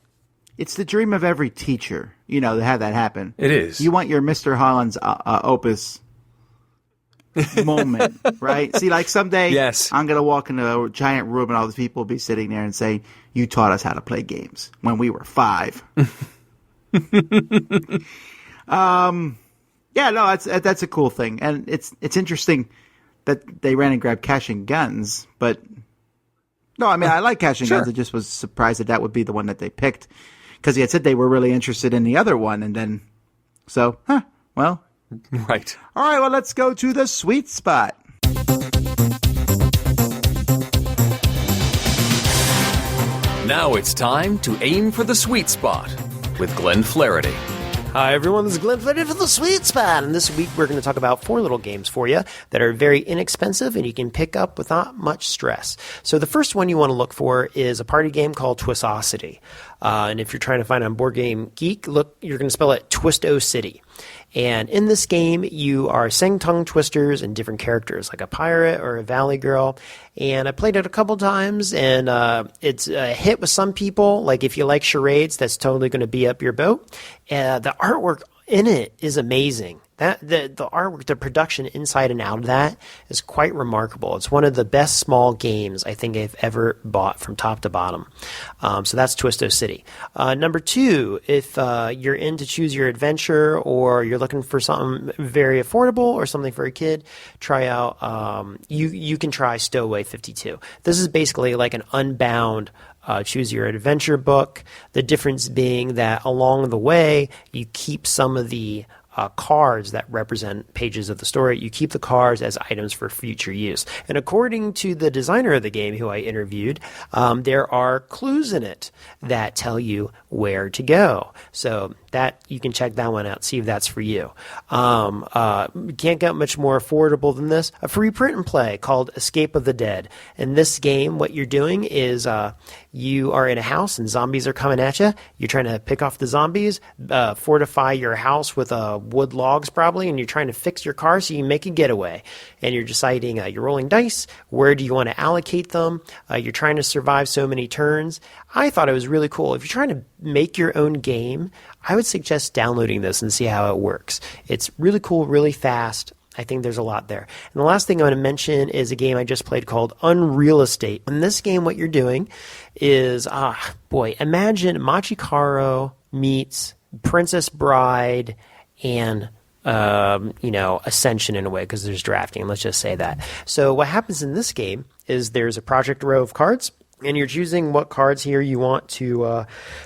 It's the dream of every teacher, to have that happen. It is. You want your Mr. Holland's opus moment, right? See, like someday yes. I'm going to walk into a giant room and all these people will be sitting there and saying, you taught us how to play games when we were 5. Yeah, no, that's a cool thing. And it's interesting that they ran and grabbed Cash and Guns, but no, I mean, I like Cash and Guns. I just was surprised that would be the one that they picked because he had said they were really interested in the other one. And then, well. Right. All right, well, let's go to the sweet spot. Now it's time to aim for the sweet spot with Glenn Flaherty. Hi, everyone. This is Glenn Flaherty for the Sweet Spot. And this week, we're going to talk about 4 little games for you that are very inexpensive and you can pick up without much stress. So the first one you want to look for is a party game called Twissosity. And if you're trying to find it on Board Game Geek, look, you're going to spell it Twisto City. And in this game, you are saying tongue twisters and different characters, like a pirate or a valley girl. And I played it a couple times, and it's a hit with some people. Like if you like charades, that's totally going to be up your boat. The artwork in it is amazing. The artwork, the production inside and out of that is quite remarkable. It's one of the best small games I think I've ever bought from top to bottom. So that's Twisto City. Number 2, if you're into Choose Your Adventure or you're looking for something very affordable or something for a kid, try out, you can try Stowaway 52. This is basically like an Unbound Choose Your Adventure book. The difference being that along the way, you keep some of the cards that represent pages of the story. You keep the cards as items for future use. And according to the designer of the game, who I interviewed, there are clues in it that tell you where to go. So that you can check that one out, see if that's for you. Can't get much more affordable than this. A free print and play called Escape of the Dead. In this game, what you're doing is you are in a house and zombies are coming at you. You're trying to pick off the zombies, fortify your house with wood logs probably, and you're trying to fix your car so you can make a getaway. And you're deciding, you're rolling dice, where do you want to allocate them? You're trying to survive so many turns. I thought it was really cool. If you're trying to make your own game, I would suggest downloading this and see how it works. It's really cool, really fast. I think there's a lot there. And the last thing I want to mention is a game I just played called Unreal Estate. In this game, what you're doing is, imagine Machikaro meets Princess Bride and Ascension in a way, because there's drafting. Let's just say that. So what happens in this game is there's a project row of cards, and you're choosing what cards here you want to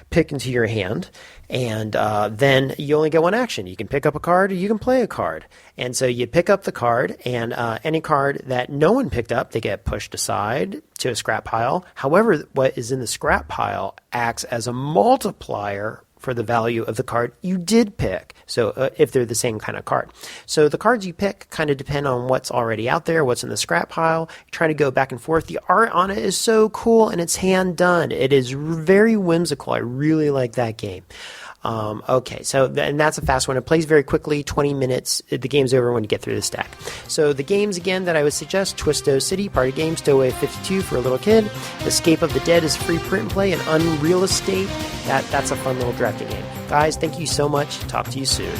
pick into your hand. And then you only get one action. You can pick up a card or you can play a card. And so you pick up the card, and any card that no one picked up, they get pushed aside to a scrap pile. However, what is in the scrap pile acts as a multiplier for the value of the card you did pick. So if they're the same kind of card. So the cards you pick kind of depend on what's already out there, what's in the scrap pile. You try to go back and forth. The art on it is so cool, and it's hand done. It is very whimsical. I really like that game. And that's a fast one. It plays very quickly, 20 minutes. The game's over when you get through the stack. So the games, again, that I would suggest, Twisto City, party game, Stowaway 52 for a little kid. Escape of the Dead is free print and play, and Unreal Estate, that's a fun little drafting game. Guys, thank you so much. Talk to you soon.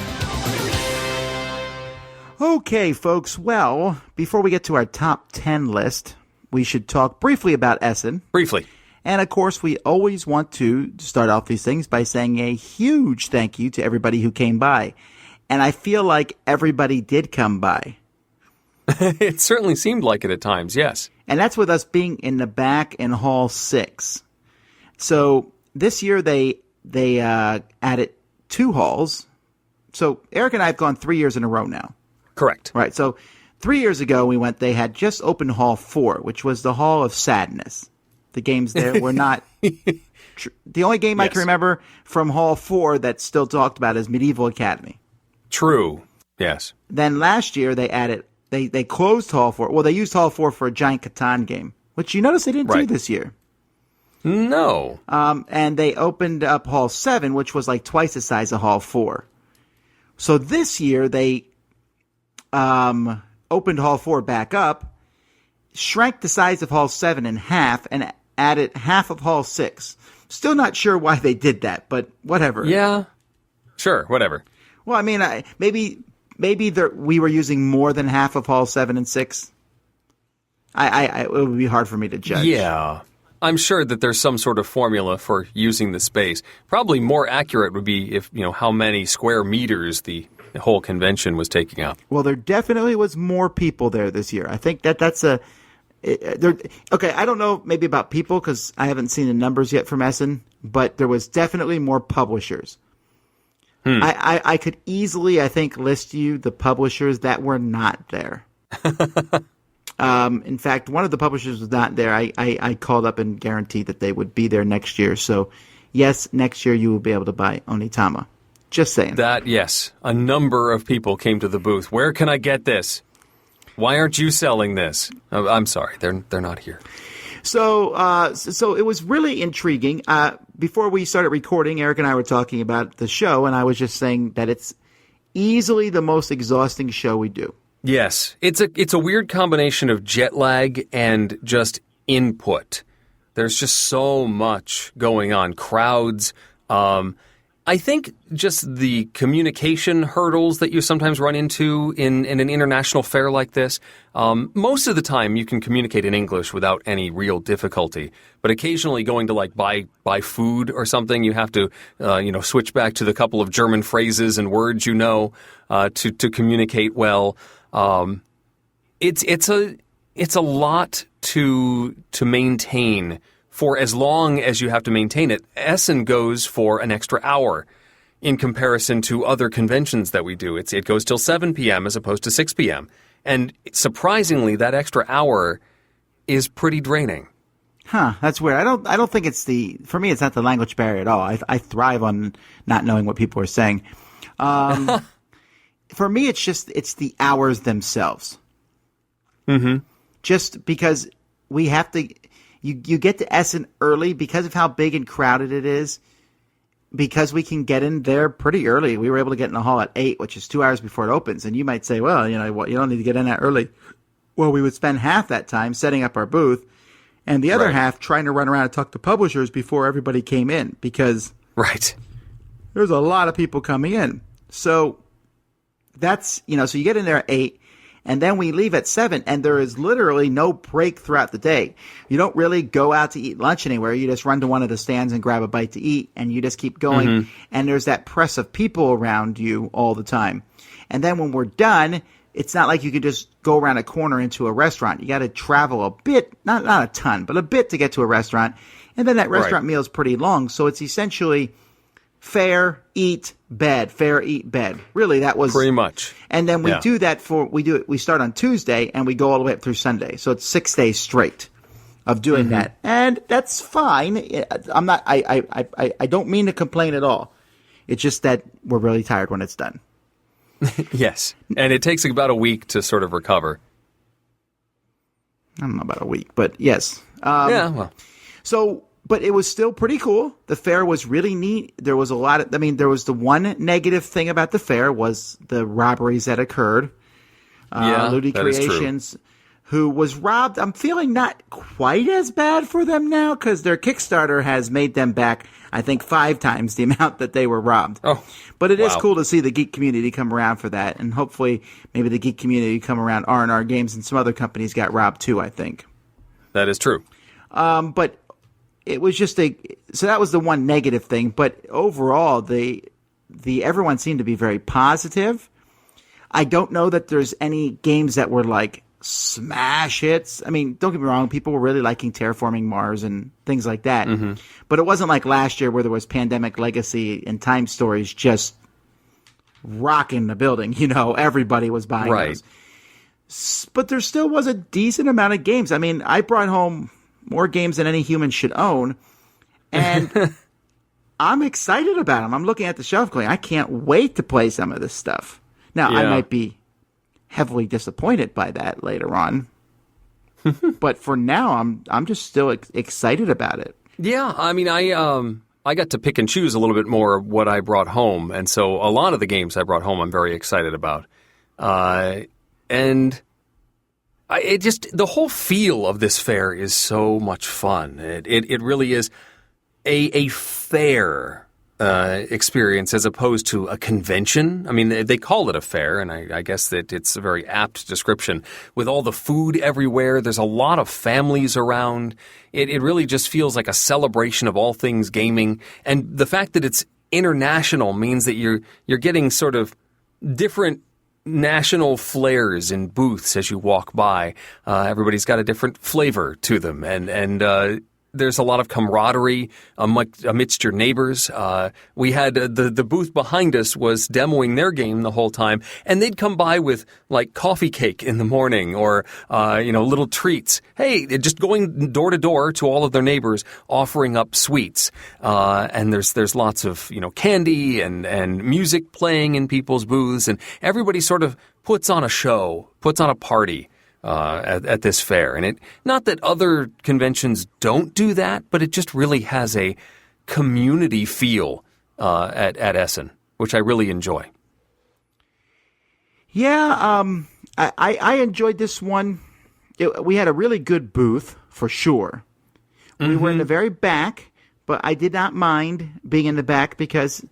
Okay, folks. Well, before we get to our top 10 list, we should talk briefly about Essen. Briefly. And, of course, we always want to start off these things by saying a huge thank you to everybody who came by. And I feel like everybody did come by. It certainly seemed like it at times, yes. And that's with us being in the back in Hall 6. So this year they added 2 halls. So Eric and I have gone 3 years in a row now. Correct. Right. So 3 years ago they had just opened Hall 4, which was the Hall of Sadness. The games there were not... The only game I can remember from Hall 4 that's still talked about is Medieval Academy. True. Yes. Then last year they added... They closed Hall 4. Well, they used Hall 4 for a giant Catan game, which you notice they didn't do this year. No. And they opened up Hall 7, which was like twice the size of Hall 4. So this year they opened Hall 4 back up, shrank the size of Hall 7 in half, and added half of Hall 6. Still not sure why they did that, but whatever. Yeah. Sure, whatever. Well, I mean, maybe we were using more than half of Hall 7 and 6. It would be hard for me to judge. Yeah. I'm sure that there's some sort of formula for using the space. Probably more accurate would be if, how many square meters the whole convention was taking up. Well, there definitely was more people there this year. I think that's a... Okay, I don't know maybe about people because I haven't seen the numbers yet from Essen, but there was definitely more publishers. I could easily, I think, list you the publishers that were not there. In fact, one of the publishers was not there. I called up and guaranteed that they would be there next year. So, yes, next year you will be able to buy Onitama. Just saying. Yes. A number of people came to the booth. Where can I get this? Why aren't you selling this? I'm sorry, they're not here. So it was really intriguing. Before we started recording, Eric and I were talking about the show, and I was just saying that it's easily the most exhausting show we do. Yes. It's a weird combination of jet lag and just input. There's just so much going on. Crowds. I think just the communication hurdles that you sometimes run into in an international fair like this. Most of the time you can communicate in English without any real difficulty. But occasionally going to like buy food or something, you have to switch back to the couple of German phrases and words to communicate well. It's a lot to maintain for as long as you have to maintain it. Essen goes for an extra hour in comparison to other conventions that we do. It goes till 7 p.m. as opposed to 6 p.m. And surprisingly, that extra hour is pretty draining. Huh, that's weird. I don't think for me, it's not the language barrier at all. I thrive on not knowing what people are saying. For me, it's the hours themselves. Mm-hmm. Just because we have to, you get to Essen early because of how big and crowded it is. Because we can get in there pretty early. We were able to get in the hall at 8, which is 2 hours before it opens. And you might say, well, you don't need to get in that early. Well, we would spend half that time setting up our booth, and the other half trying to run around and talk to publishers before everybody came in, because there's a lot of people coming in. So that's, so you get in there at 8, and then we leave at 7, and there is literally no break throughout the day. You don't really go out to eat lunch anywhere. You just run to one of the stands and grab a bite to eat, and you just keep going. Mm-hmm. And there's that press of people around you all the time. And then when we're done, it's not like you could just go around a corner into a restaurant. You got to travel a bit, not a ton, but a bit to get to a restaurant. And then that restaurant meal is pretty long. So it's essentially fair, eat, bed. Fair, eat, bed. Really, that was pretty much. And then we do that we start on Tuesday and we go all the way up through Sunday. So it's 6 days straight of doing that. And that's fine. I don't mean to complain at all. It's just that we're really tired when it's done. Yes. And it takes about a week to sort of recover. I don't know about a week, but yes. But it was still pretty cool. The fair was really neat. There was there was the one negative thing about the fair was the robberies that occurred. Ludi Creations, who was robbed. I'm feeling not quite as bad for them now because their Kickstarter has made them back, I think, 5 times the amount that they were robbed. Oh, but it is cool to see the geek community come around for that. And hopefully maybe the geek community come around. R&R Games and some other companies got robbed too, I think. That is true. But it was just so that was the one negative thing, but overall everyone seemed to be very positive. I don't know that there's any games that were like smash hits. I mean, don't get me wrong, people were really liking Terraforming Mars and things like that. Mm-hmm. But it wasn't like last year where there was Pandemic Legacy and Time Stories just rocking the building. Everybody was buying those. But there still was a decent amount of games. I mean, I brought home more games than any human should own. And I'm excited about them. I'm looking at the shelf going, I can't wait to play some of this stuff. Now, I might be heavily disappointed by that later on. But for now, I'm just still excited about it. Yeah, I mean, I got to pick and choose a little bit more what I brought home. And so a lot of the games I brought home I'm very excited about. And the whole feel of this fair is so much fun. It really is a fair experience as opposed to a convention. I mean, they call it a fair, and I guess that it's a very apt description. With all the food everywhere, there's a lot of families around. It really just feels like a celebration of all things gaming. And the fact that it's international means that you're getting sort of different national flares in booths as you walk by. Everybody's got a different flavor to them, and there's a lot of camaraderie amidst your neighbors. We had the booth behind us was demoing their game the whole time, and they'd come by with like coffee cake in the morning or little treats. Hey, just going door to door to all of their neighbors, offering up sweets. And there's lots of candy and music playing in people's booths, and everybody sort of puts on a show, puts on a party at this fair. And not that other conventions don't do that, but it just really has a community feel at Essen, which I really enjoy. Yeah, I enjoyed this one. We had a really good booth, for sure. We were in the very back, but I did not mind being in the back because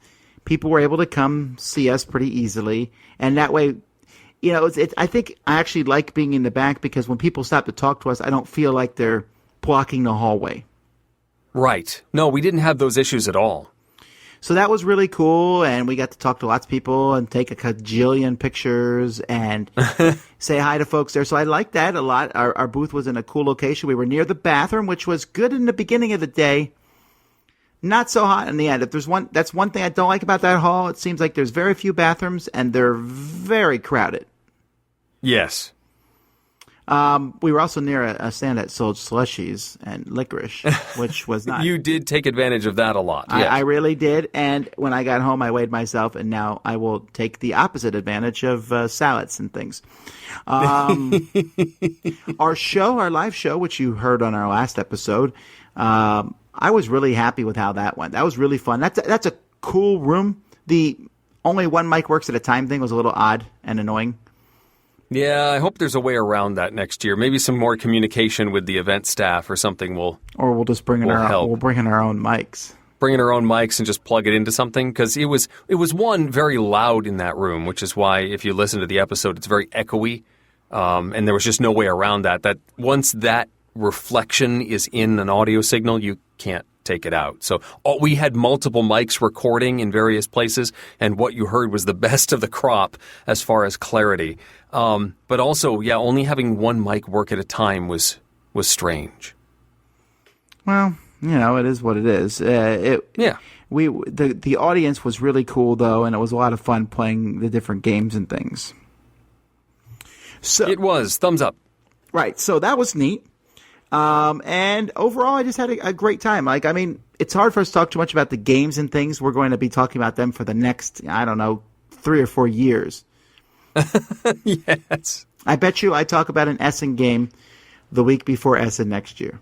people were able to come see us pretty easily. And that way, I think I actually like being in the back because when people stop to talk to us, I don't feel like they're blocking the hallway. Right. No, we didn't have those issues at all. So that was really cool, and we got to talk to lots of people and take a cajillion pictures and say hi to folks there. So I liked that a lot. Our booth was in a cool location. We were near the bathroom, which was good in the beginning of the day. Not so hot in the end. That's one thing I don't like about that hall. It seems like there's very few bathrooms, and they're very crowded. Yes. We were also near a stand that sold slushies and licorice, which was not. You did take advantage of that a lot. Yes. I really did. And when I got home, I weighed myself, and now I will take the opposite advantage of salads and things. Our live show, which you heard on our last episode, I was really happy with how that went. That was really fun. That's a cool room. The only one mic works at a time thing was a little odd and annoying. Yeah, I hope there's a way around that next year. Maybe some more communication with the event staff or something will. Or we'll just bring in our own mics. Bring in our own mics and just plug it into something, because it was one very loud in that room, which is why if you listen to the episode, it's very echoey, and there was just no way around that. That once that reflection is in an audio signal, you can't take it out. So we had multiple mics recording in various places, and what you heard was the best of the crop as far as clarity. But also, only having one mic work at a time was strange. Well, it is what it is. The audience was really cool though, and it was a lot of fun playing the different games and things. So it was thumbs up. Right. So that was neat. And overall, I just had a great time. It's hard for us to talk too much about the games and things. We're going to be talking about them for the next, 3 or 4 years. Yes. I bet you I talk about an Essen game the week before Essen next year.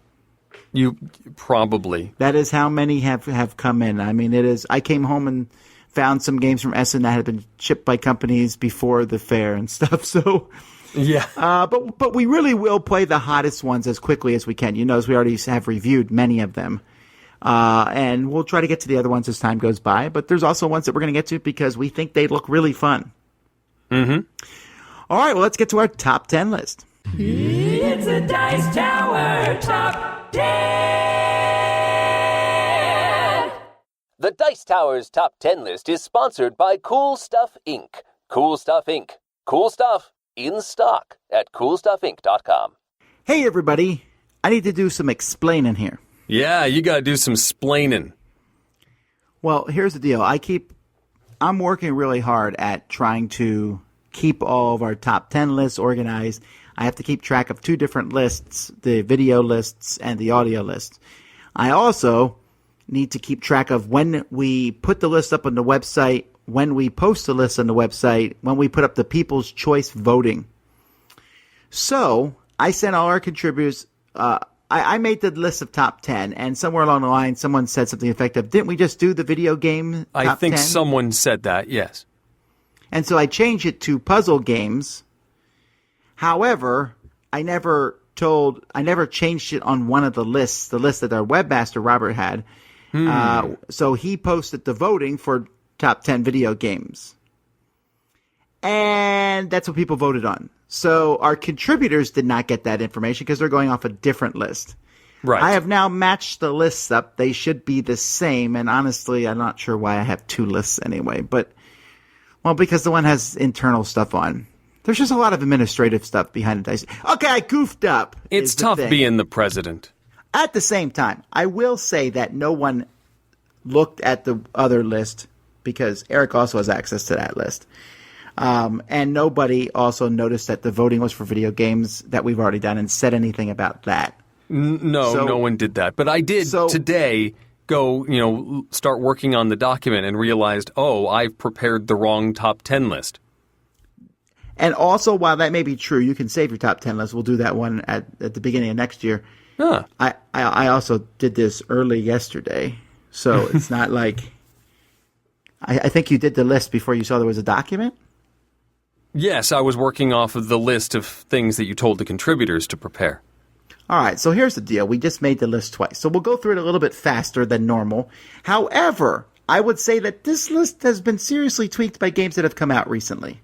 You probably. That is how many have come in. It is. I came home and found some games from Essen that had been shipped by companies before the fair and stuff. So, yeah. But we really will play the hottest ones as quickly as we can. As we already have reviewed many of them. And we'll try to get to the other ones as time goes by. But there's also ones that we're going to get to because we think they look really fun. Mm-hmm. All right, well, let's get to our top 10 list. It's a Dice Tower Top 10! The Dice Tower's Top 10 list is sponsored by Cool Stuff Inc. Cool Stuff Inc. Cool stuff in stock at coolstuffinc.com. Hey, everybody. I need to do some explaining here. Yeah, you got to do some splaining. Well, here's the deal. I'm working really hard at trying to keep all of our top 10 lists organized. I have to keep track of 2 different lists, the video lists and the audio lists. I also need to keep track of when we put the list up on the website, when we post the list on the website, when we put up the People's Choice voting. So I sent all our contributors. I made the list of top 10, and somewhere along the line, someone said something effective. Didn't we just do the video game top 10? I think someone said that, yes. And so I changed it to puzzle games. However, I never changed it on one of the lists, the list that our webmaster, Robert, had. So he posted the voting for top 10 video games. And that's what people voted on. So our contributors did not get that information because they're going off a different list. Right. I have now matched the lists up. They should be the same. And honestly, I'm not sure why I have 2 lists anyway. But, because the one has internal stuff on. There's just a lot of administrative stuff behind the dice. Okay, I goofed up. It's tough being the president. At the same time, I will say that no one looked at the other list because Eric also has access to that list. And nobody also noticed that the voting was for video games that we've already done and said anything about that. No one did that. But I did today go, start working on the document and realized, I've prepared the wrong top 10 list. And also, while that may be true, you can save your top 10 list. We'll do that one at the beginning of next year. Huh. I also did this early yesterday, so it's not like I think you did the list before you saw there was a document. Yes, I was working off of the list of things that you told the contributors to prepare. All right, so here's the deal. We just made the list twice, so we'll go through it a little bit faster than normal. However, I would say that this list has been seriously tweaked by games that have come out recently.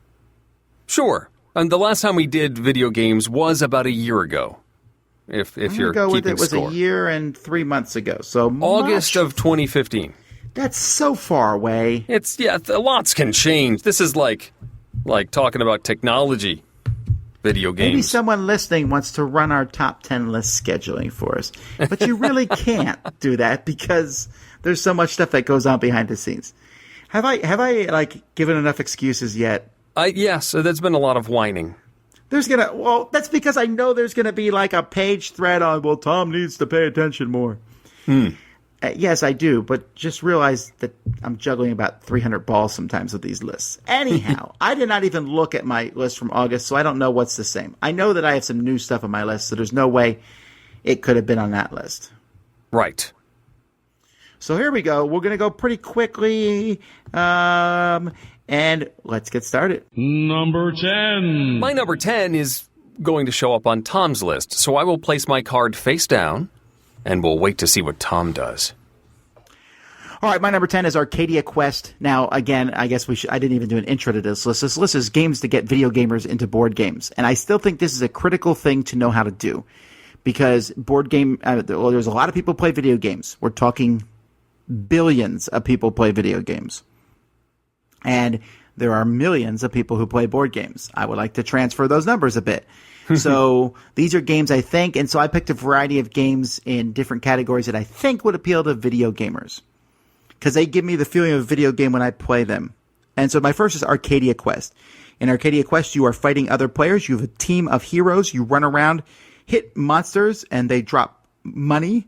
Sure. And the last time we did video games was about a year ago. If you're go with keeping it was score. a year and 3 months ago. So August of 2015. That's so far away. Lots can change. This is like talking about technology. Video games. Maybe someone listening wants to run our top 10 list scheduling for us. But you really can't do that because there's so much stuff that goes on behind the scenes. Have I given enough excuses yet? Yes, there's been a lot of whining. That's because I know there's gonna be like a page thread on, well, Tom needs to pay attention more. Yes, I do, but just realize that I'm juggling about 300 balls sometimes with these lists. Anyhow, I did not even look at my list from August, so I don't know what's the same. I know that I have some new stuff on my list, so there's no way it could have been on that list. Right. So here we go. We're going to go pretty quickly, and let's get started. Number 10. My number 10 is going to show up on Tom's list, so I will place my card face down, and we'll wait to see what Tom does. All right, my number 10 is Arcadia Quest. Now, again, I guess I didn't even do an intro to this list. This list is games to get video gamers into board games, and I still think this is a critical thing to know how to do, because there's a lot of people play video games. We're talking billions of people play video games. And there are millions of people who play board games. I would like to transfer those numbers a bit. So these are games I think, and so I picked a variety of games in different categories that I think would appeal to video gamers, because they give me the feeling of a video game when I play them. And so my first is Arcadia Quest. In Arcadia Quest, you are fighting other players. You have a team of heroes. You run around, hit monsters, and they drop money.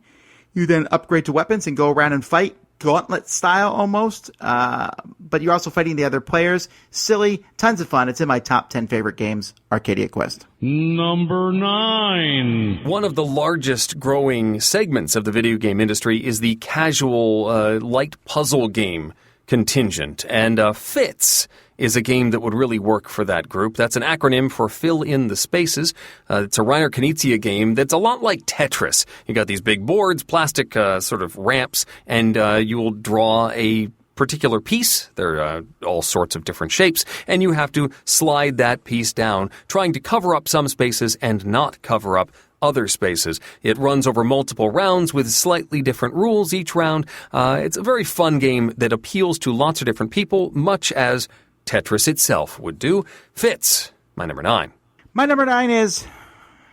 You then upgrade to weapons and go around and fight. Gauntlet style almost, but you're also fighting the other players. Silly, tons of fun. It's in my top 10 favorite games, Arcadia Quest. Number 9. One of the largest growing segments of the video game industry is the casual, light puzzle game contingent, and Fits is a game that would really work for that group. That's an acronym for Fill in the Spaces. It's a Reiner Knizia game that's a lot like Tetris. You got these big boards, plastic sort of ramps, and you will draw a particular piece. There are all sorts of different shapes, and you have to slide that piece down, trying to cover up some spaces and not cover up other spaces. It runs over multiple rounds with slightly different rules each round. It's a very fun game that appeals to lots of different people, much as Tetris itself would do. Fits, my number 9. My number 9 is...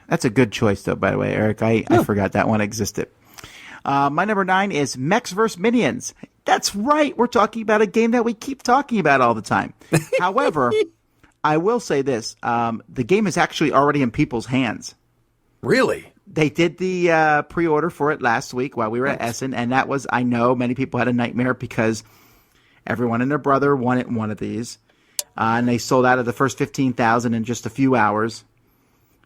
That's a good choice, though, by the way, Eric. I forgot that one existed. My number 9 is Mechs vs. Minions. That's right. We're talking about a game that we keep talking about all the time. However, I will say this. The game is actually already in people's hands. Really? They did the pre-order for it last week while we were at Essen, and that was, I know, many people had a nightmare because everyone and their brother wanted one of these. And they sold out of the first 15,000 in just a few hours.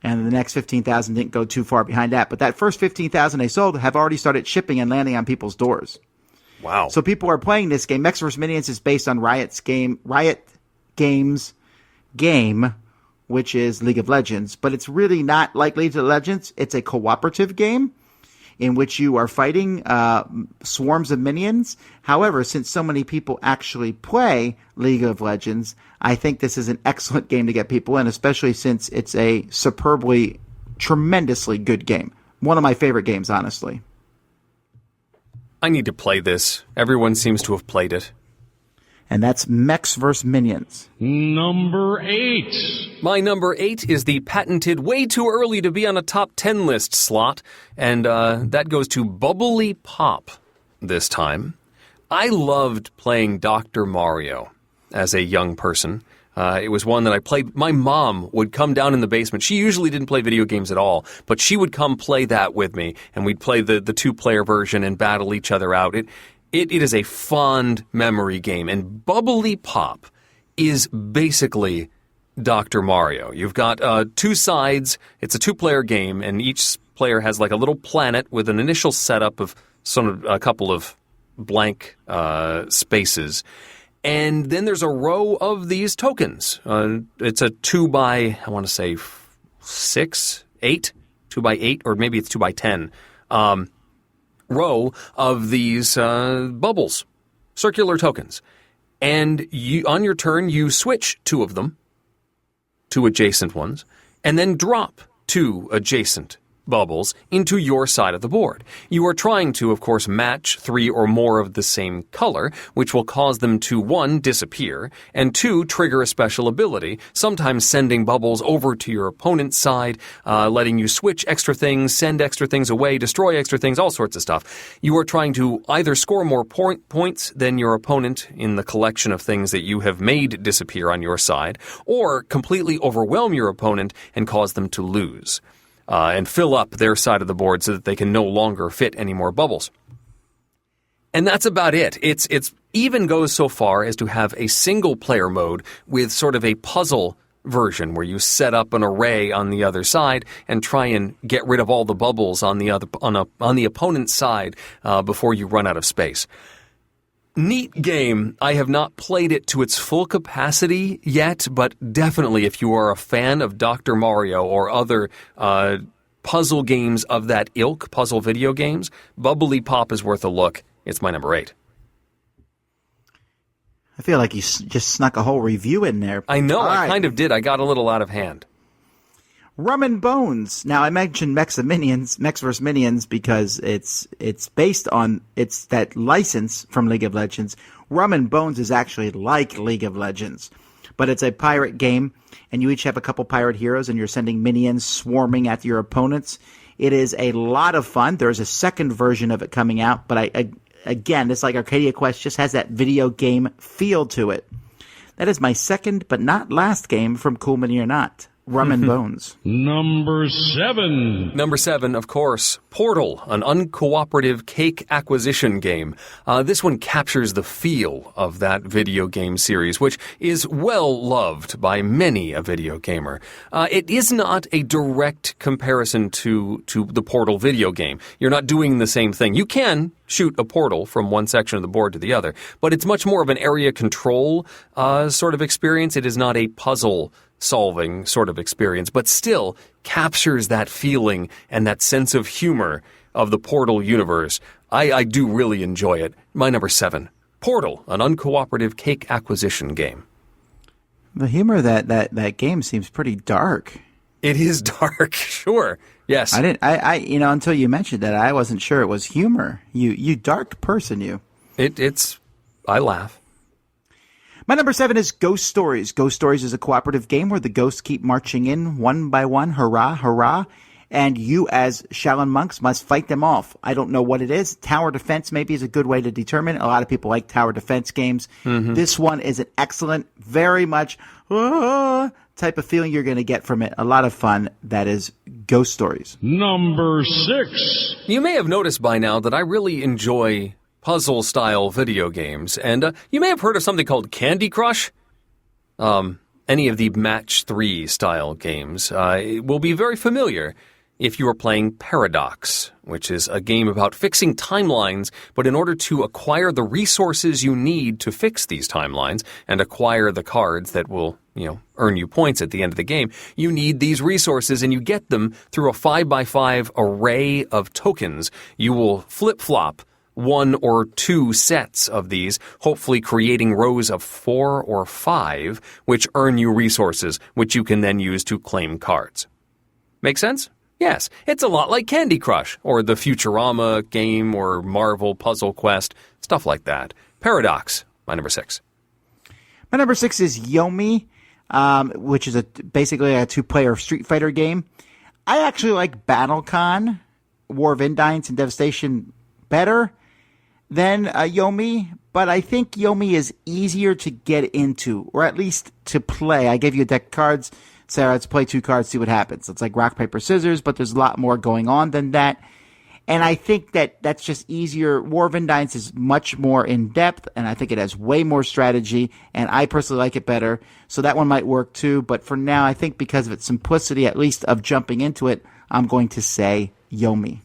And the next 15,000 didn't go too far behind that. But that first 15,000 they sold have already started shipping and landing on people's doors. Wow. So people are playing this game. Mechs vs. Minions is based on Riot Games' game, which is League of Legends. But it's really not like League of Legends. It's a cooperative game in which you are fighting swarms of minions. However, since so many people actually play League of Legends, I think this is an excellent game to get people in, especially since it's a superbly, tremendously good game. One of my favorite games, honestly. I need to play this. Everyone seems to have played it. And that's Mechs vs. Minions. Number 8. My number 8 is the patented way too early to be on a top 10 list slot, and that goes to Bubbly Pop this time. I loved playing Dr. Mario as a young person. It was one that I played. My mom would come down in the basement. She usually didn't play video games at all, but she would come play that with me, and we'd play the two-player version and battle each other out. It is a fond memory game, and Bubbly Pop is basically Dr. Mario. You've got two sides. It's a two-player game, and each player has like a little planet with an initial setup of a couple of blank spaces. And then there's a row of these tokens. It's a 2 by, I want to say 6, 8, 2 by 8, or maybe it's 2 by 10 row of these bubbles, circular tokens. And on your turn, you switch 2 of them to adjacent ones, and then drop 2 adjacent bubbles into your side of the board. You are trying to, of course, match 3 or more of the same color, which will cause them to, 1, disappear, and 2, trigger a special ability, sometimes sending bubbles over to your opponent's side, letting you switch extra things, send extra things away, destroy extra things, all sorts of stuff. You are trying to either score more points than your opponent in the collection of things that you have made disappear on your side, or completely overwhelm your opponent and cause them to lose. And fill up their side of the board so that they can no longer fit any more bubbles. And that's about it. It's even goes so far as to have a single-player mode with sort of a puzzle version where you set up an array on the other side and try and get rid of all the bubbles on the opponent's side before you run out of space. Neat game. I have not played it to its full capacity yet, but definitely if you are a fan of Dr. Mario or other puzzle games of that ilk, puzzle video games, Bubbly Pop is worth a look. It's my number 8. I feel like you just snuck a whole review in there. I know, I kind of did. I got a little out of hand. Rum and Bones. Now, I mentioned Mechs vs. Minions, because it's based on, it's that license from League of Legends. Rum and Bones is actually like League of Legends, but it's a pirate game, and you each have a couple pirate heroes, and you're sending minions swarming at your opponents. It is a lot of fun. There's a second version of it coming out, but again, it's like Arcadia Quest, just has that video game feel to it. That is my second, but not last game from Cool Mini or Not. Rum and Bones. Number 7. Number 7, of course, Portal, an uncooperative cake acquisition game. This one captures the feel of that video game series, which is well loved by many a video gamer. It is not a direct comparison to the Portal video game. You're not doing the same thing. You can shoot a portal from one section of the board to the other, but it's much more of an area control sort of experience. It is not a puzzle solving sort of experience, but still captures that feeling and that sense of humor of the Portal universe. I do really enjoy it. My number 7, Portal, an uncooperative cake acquisition game. The humor of that game seems pretty dark. It is dark, sure. Yes. I until you mentioned that, I wasn't sure it was humor. You dark person, you. I laugh. My number 7 is Ghost Stories. Ghost Stories is a cooperative game where the ghosts keep marching in one by one, hurrah, hurrah, and you as Shaolin monks must fight them off. I don't know what it is. Tower defense maybe is a good way to determine. A lot of people like tower defense games. Mm-hmm. This one is an excellent, very much type of feeling you're going to get from it. A lot of fun. That is Ghost Stories. Number 6. You may have noticed by now that I really enjoy puzzle-style video games, and you may have heard of something called Candy Crush. Any of the Match 3 style games will be very familiar if you are playing Paradox, which is a game about fixing timelines, but in order to acquire the resources you need to fix these timelines and acquire the cards that will, earn you points at the end of the game, you need these resources, and you get them through a 5x5 array of tokens. You will flip-flop 1 or 2 sets of these, hopefully creating rows of 4 or 5, which earn you resources, which you can then use to claim cards. Make sense? Yes, it's a lot like Candy Crush, or the Futurama game, or Marvel Puzzle Quest, stuff like that. Paradox, my number 6. My number 6 is Yomi, which is basically a 2-player Street Fighter game. I actually like BattleCon, War of Indians and Devastation better than Yomi, but I think Yomi is easier to get into, or at least to play. I gave you a deck of cards. Sarah, let's play 2 cards, see what happens. It's like rock, paper, scissors, but there's a lot more going on than that. And I think that's just easier. War of Indites is much more in depth, and I think it has way more strategy, and I personally like it better. So that one might work too. But for now, I think because of its simplicity, at least of jumping into it, I'm going to say Yomi.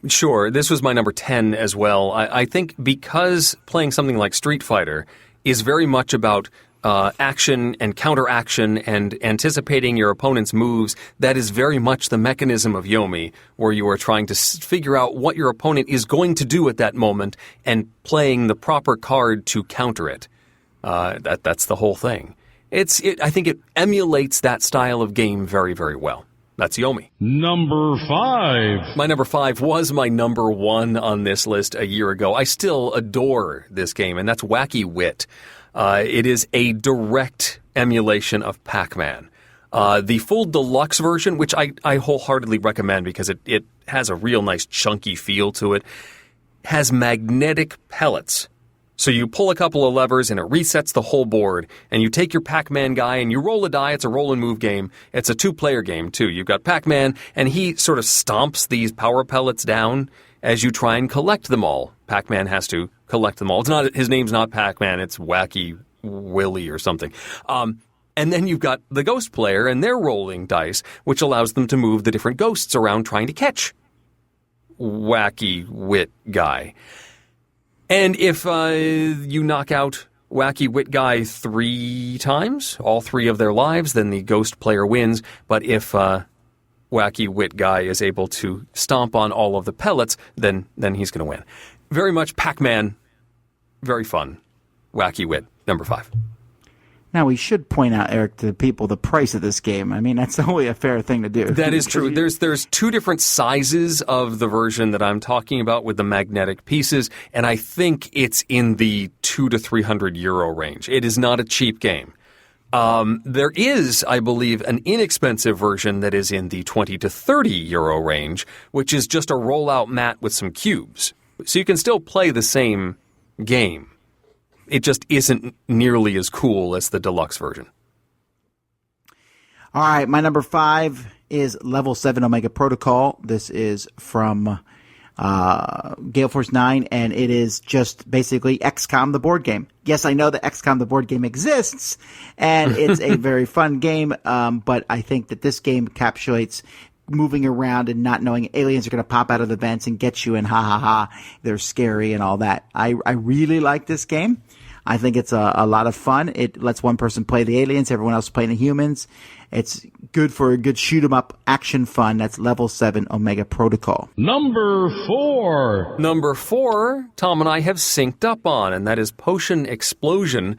Sure. This was my number 10 as well. I think because playing something like Street Fighter is very much about action and counteraction and anticipating your opponent's moves, that is very much the mechanism of Yomi, where you are trying to figure out what your opponent is going to do at that moment and playing the proper card to counter it. That's the whole thing. I think it emulates that style of game very, very well. That's Yomi. Number 5. My number 5 was my number 1 on this list a year ago. I still adore this game, and that's Wacky Wit. It is a direct emulation of Pac-Man. The full deluxe version, which I wholeheartedly recommend because it has a real nice chunky feel to it, has magnetic pellets. So you pull a couple of levers and it resets the whole board, and you take your Pac-Man guy and you roll a die. It's a roll and move game. It's a 2-player game too. You've got Pac-Man, and he sort of stomps these power pellets down as you try and collect them all. Pac-Man has to collect them all. His name's not Pac-Man, it's Wacky Willie or something. And then you've got the ghost player, and they're rolling dice, which allows them to move the different ghosts around trying to catch Wacky Wit Guy. And if you knock out Wacky Wit Guy 3 times, all 3 of their lives, then the ghost player wins. But if Wacky Wit Guy is able to stomp on all of the pellets, then he's going to win. Very much Pac-Man, very fun. Wacky Wit, number 5. Now, we should point out, Eric, to the people the price of this game. I mean, that's only a fair thing to do. That is true. There's 2 different sizes of the version that I'm talking about with the magnetic pieces, and I think it's in the 200 to 300 euro range. It is not a cheap game. There is, I believe, an inexpensive version that is in the 20 to 30 euro range, which is just a rollout mat with some cubes. So you can still play the same game. It just isn't nearly as cool as the deluxe version. All right, my number 5 is Level 7 Omega Protocol. This is from Gale Force 9, and it is just basically XCOM, the board game. Yes, I know that XCOM, the board game, exists, and it's a very fun game, but I think that this game encapsulates moving around and not knowing aliens are going to pop out of the vents and get you, and they're scary and all that. I really like this game. I think it's a lot of fun. It lets one person play the aliens, everyone else play the humans. It's good for a good shoot-'em-up action fun. That's Level 7 Omega Protocol. Number 4. Number 4, Tom and I have synced up on, and that is Potion Explosion,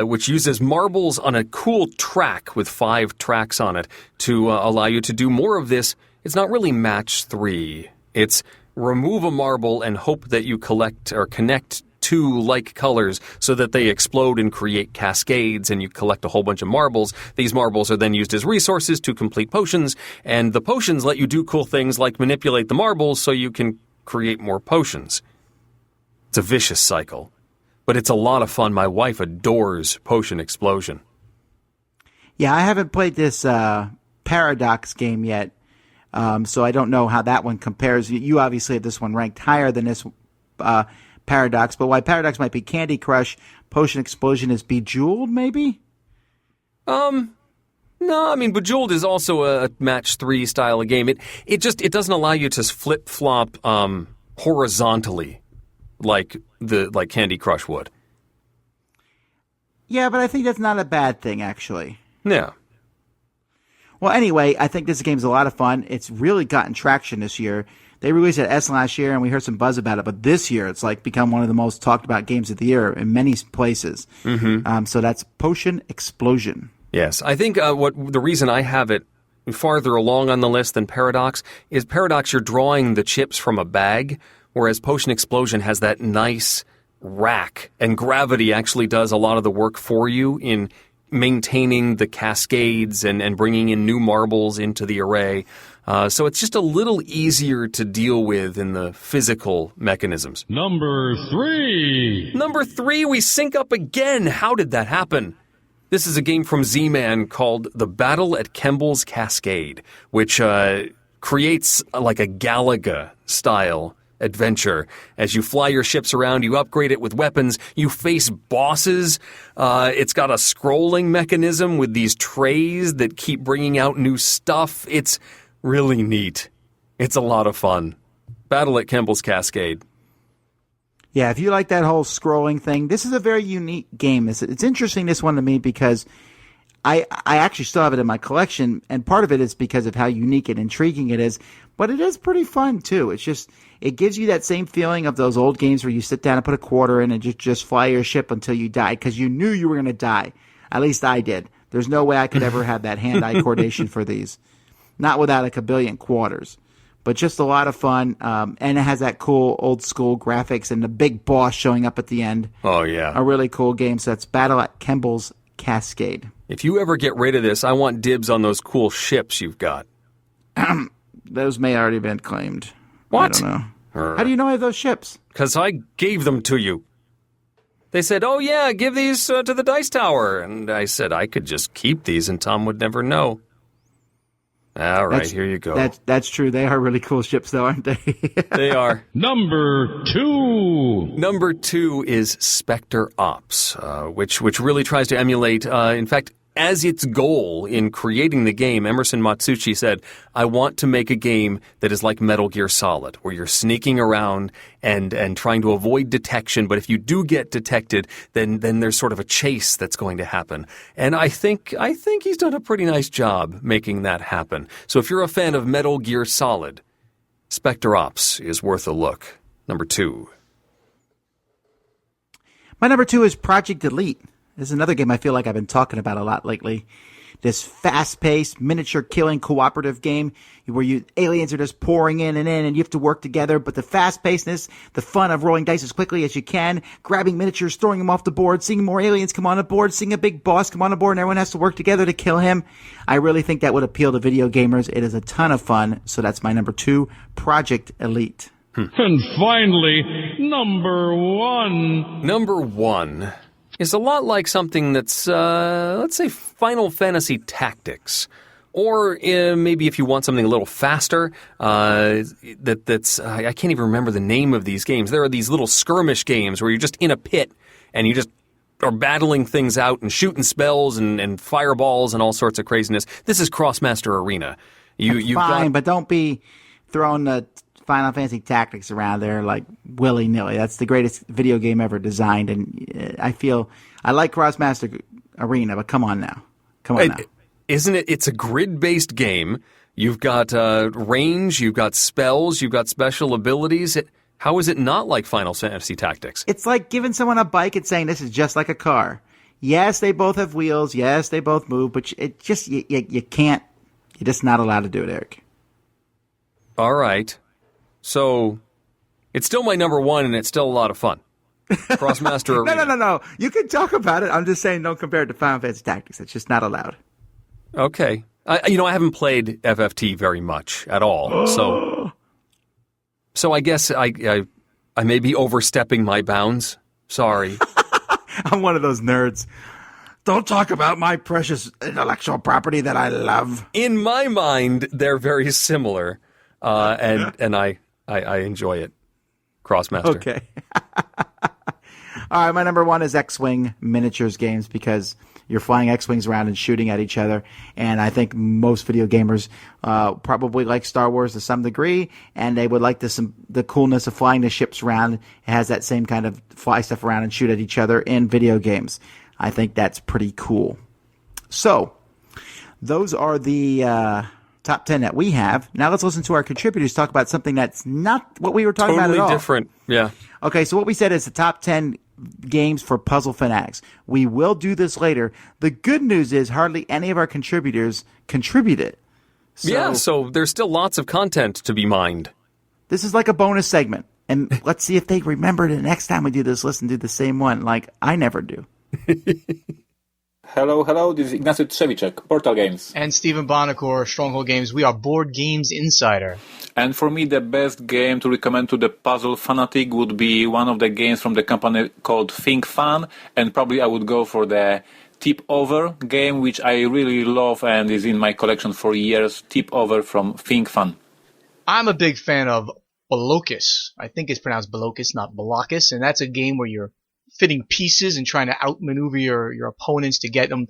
which uses marbles on a cool track with 5 tracks on it to allow you to do more of this. It's not really match 3. It's remove a marble and hope that you collect or connect 2 like colors so that they explode and create cascades, and you collect a whole bunch of marbles. These marbles are then used as resources to complete potions, and the potions let you do cool things like manipulate the marbles so you can create more potions. It's a vicious cycle, but it's a lot of fun. My wife adores Potion Explosion. Yeah, I haven't played this Paradox game yet, so I don't know how that one compares. You obviously have this one ranked higher than this Paradox, but why Paradox might be Candy Crush, Potion Explosion is Bejeweled, maybe? No, I mean, Bejeweled is also a match 3 style of game. It doesn't allow you to flip-flop horizontally like Candy Crush would. Yeah, but I think that's not a bad thing, actually. Yeah. Well, anyway, I think this game's a lot of fun. It's really gotten traction this year. They released it at Essen last year, and we heard some buzz about it. But this year, it's like become one of the most talked about games of the year in many places. Mm-hmm. So that's Potion Explosion. Yes, I think the reason I have it farther along on the list than Paradox is Paradox, you're drawing the chips from a bag, whereas Potion Explosion has that nice rack, and gravity actually does a lot of the work for you in maintaining the cascades and bringing in new marbles into the array. So it's just a little easier to deal with in the physical mechanisms. Number 3. Number 3, we sync up again. How did that happen? This is a game from Z-Man called The Battle at Kemble's Cascade, which creates like a Galaga-style adventure. As you fly your ships around, you upgrade it with weapons, you face bosses. It's got a scrolling mechanism with these trays that keep bringing out new stuff. It's really neat. It's a lot of fun. Battle at Kemble's Cascade. Yeah, if you like that whole scrolling thing, this is a very unique game. It's interesting, this one, to me, because I actually still have it in my collection, and part of it is because of how unique and intriguing it is, but it is pretty fun, too. It's just, it gives you that same feeling of those old games where you sit down and put a quarter in and just fly your ship until you died, because you knew you were going to die. At least I did. There's no way I could ever have that hand-eye coordination for these. Not without like a billion quarters. But just a lot of fun, and it has that cool old-school graphics and the big boss showing up at the end. Oh, yeah. A really cool game. So that's Battle at Kemble's Cascade. If you ever get rid of this, I want dibs on those cool ships you've got. Those may already been claimed. What? I don't know. How do you know I have those ships? Because I gave them to you. They said, oh, yeah, give these to the Dice Tower. And I said I could just keep these and Tom would never know. All right, here you go. That's true. They are really cool ships, though, aren't they? They are. Number 2. Number 2 is Spectre Ops, which really tries to emulate, in fact, as its goal in creating the game, Emerson Matsuuchi said, I want to make a game that is like Metal Gear Solid, where you're sneaking around and trying to avoid detection, but if you do get detected, then there's sort of a chase that's going to happen. And I think he's done a pretty nice job making that happen. So if you're a fan of Metal Gear Solid, Spectre Ops is worth a look. Number 2. My number 2 is Project Elite. This is another game I feel like I've been talking about a lot lately. This fast-paced, miniature-killing cooperative game where aliens are just pouring in, and you have to work together. But the fast-pacedness, the fun of rolling dice as quickly as you can, grabbing miniatures, throwing them off the board, seeing more aliens come on the board, seeing a big boss come on the board, and everyone has to work together to kill him. I really think that would appeal to video gamers. It is a ton of fun. So that's my number 2, Project Elite. And finally, number 1. Number 1 is a lot like something that's, let's say, Final Fantasy Tactics. Or maybe if you want something a little faster, that's I can't even remember the name of these games. There are these little skirmish games where you're just in a pit and you just are battling things out and shooting spells and fireballs and all sorts of craziness. This is Crossmaster Arena. But don't be throwing the Final Fantasy Tactics around there like willy-nilly. That's the greatest video game ever designed, and I like Crossmaster Arena, but come on now. Isn't it? It's a grid-based game. You've got range, you've got spells, you've got special abilities. How is it not like Final Fantasy Tactics? It's like giving someone a bike and saying this is just like a car. Yes, they both have wheels. Yes, they both move, but you can't. You're just not allowed to do it, Eric. All right. So, it's still my number 1, and it's still a lot of fun. Crossmaster Arena. No. You can talk about it. I'm just saying don't compare it to Final Fantasy Tactics. It's just not allowed. Okay. I haven't played FFT very much at all. So I guess I may be overstepping my bounds. Sorry. I'm one of those nerds. Don't talk about my precious intellectual property that I love. In my mind, they're very similar, and I enjoy it. Crossmaster. Okay. All right, my number 1 is X-Wing miniatures games because you're flying X-Wings around and shooting at each other. And I think most video gamers probably like Star Wars to some degree, and they would like the coolness of flying the ships around. It has that same kind of fly stuff around and shoot at each other in video games. I think that's pretty cool. So, those are the top 10 that we have. Now let's listen to our contributors talk about something that's not what we were talking about at all. Totally different, yeah. Okay, so what we said is the top 10 games for puzzle fanatics. We will do this later. The good news is hardly any of our contributors contributed. So there's still lots of content to be mined. This is like a bonus segment. And let's see if they remember the next time we do this list and do the same one like I never do. Hello, this is Ignacio Trzewicek, Portal Games. And Stephen Bonacore, Stronghold Games. We are Board Games Insider. And for me, the best game to recommend to the puzzle fanatic would be one of the games from the company called Think Fun, and probably I would go for the Tip Over game, which I really love and is in my collection for years. Tip Over from Think Fun. I'm a big fan of Bolocus. I think it's pronounced Bolocus, not Bolocus, and that's a game where you're fitting pieces and trying to outmaneuver your opponents to get them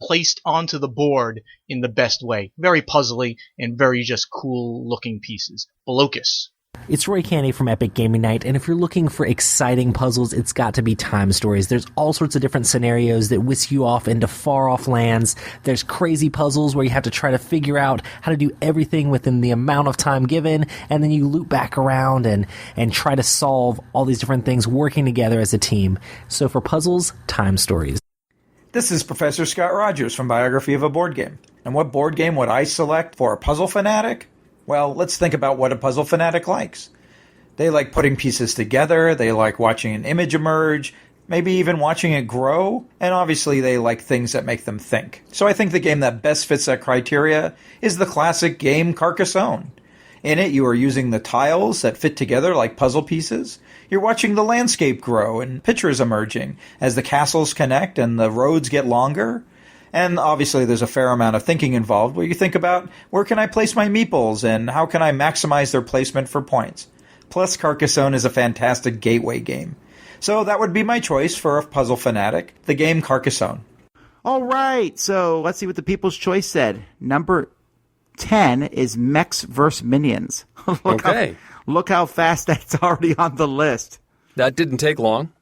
placed onto the board in the best way. Very puzzly and very just cool looking pieces. Bolocus. It's Roy Canny from Epic Gaming Night, and if you're looking for exciting puzzles, it's got to be Time Stories. There's all sorts of different scenarios that whisk you off into far-off lands. There's crazy puzzles where you have to try to figure out how to do everything within the amount of time given, and then you loop back around and try to solve all these different things working together as a team. So for puzzles, Time Stories. This is Professor Scott Rogers from Biography of a Board Game. And what board game would I select for a puzzle fanatic? Well, let's think about what a puzzle fanatic likes. They like putting pieces together, they like watching an image emerge, maybe even watching it grow, and obviously they like things that make them think. So I think the game that best fits that criteria is the classic game Carcassonne. In it, you are using the tiles that fit together like puzzle pieces. You're watching the landscape grow and pictures emerging as the castles connect and the roads get longer. And obviously there's a fair amount of thinking involved where you think about where can I place my meeples and how can I maximize their placement for points. Plus Carcassonne is a fantastic gateway game. So that would be my choice for a puzzle fanatic, the game Carcassonne. All right, so let's see what the People's Choice said. Number 10 is Mechs vs. Minions. Look how fast that's already on the list. That didn't take long.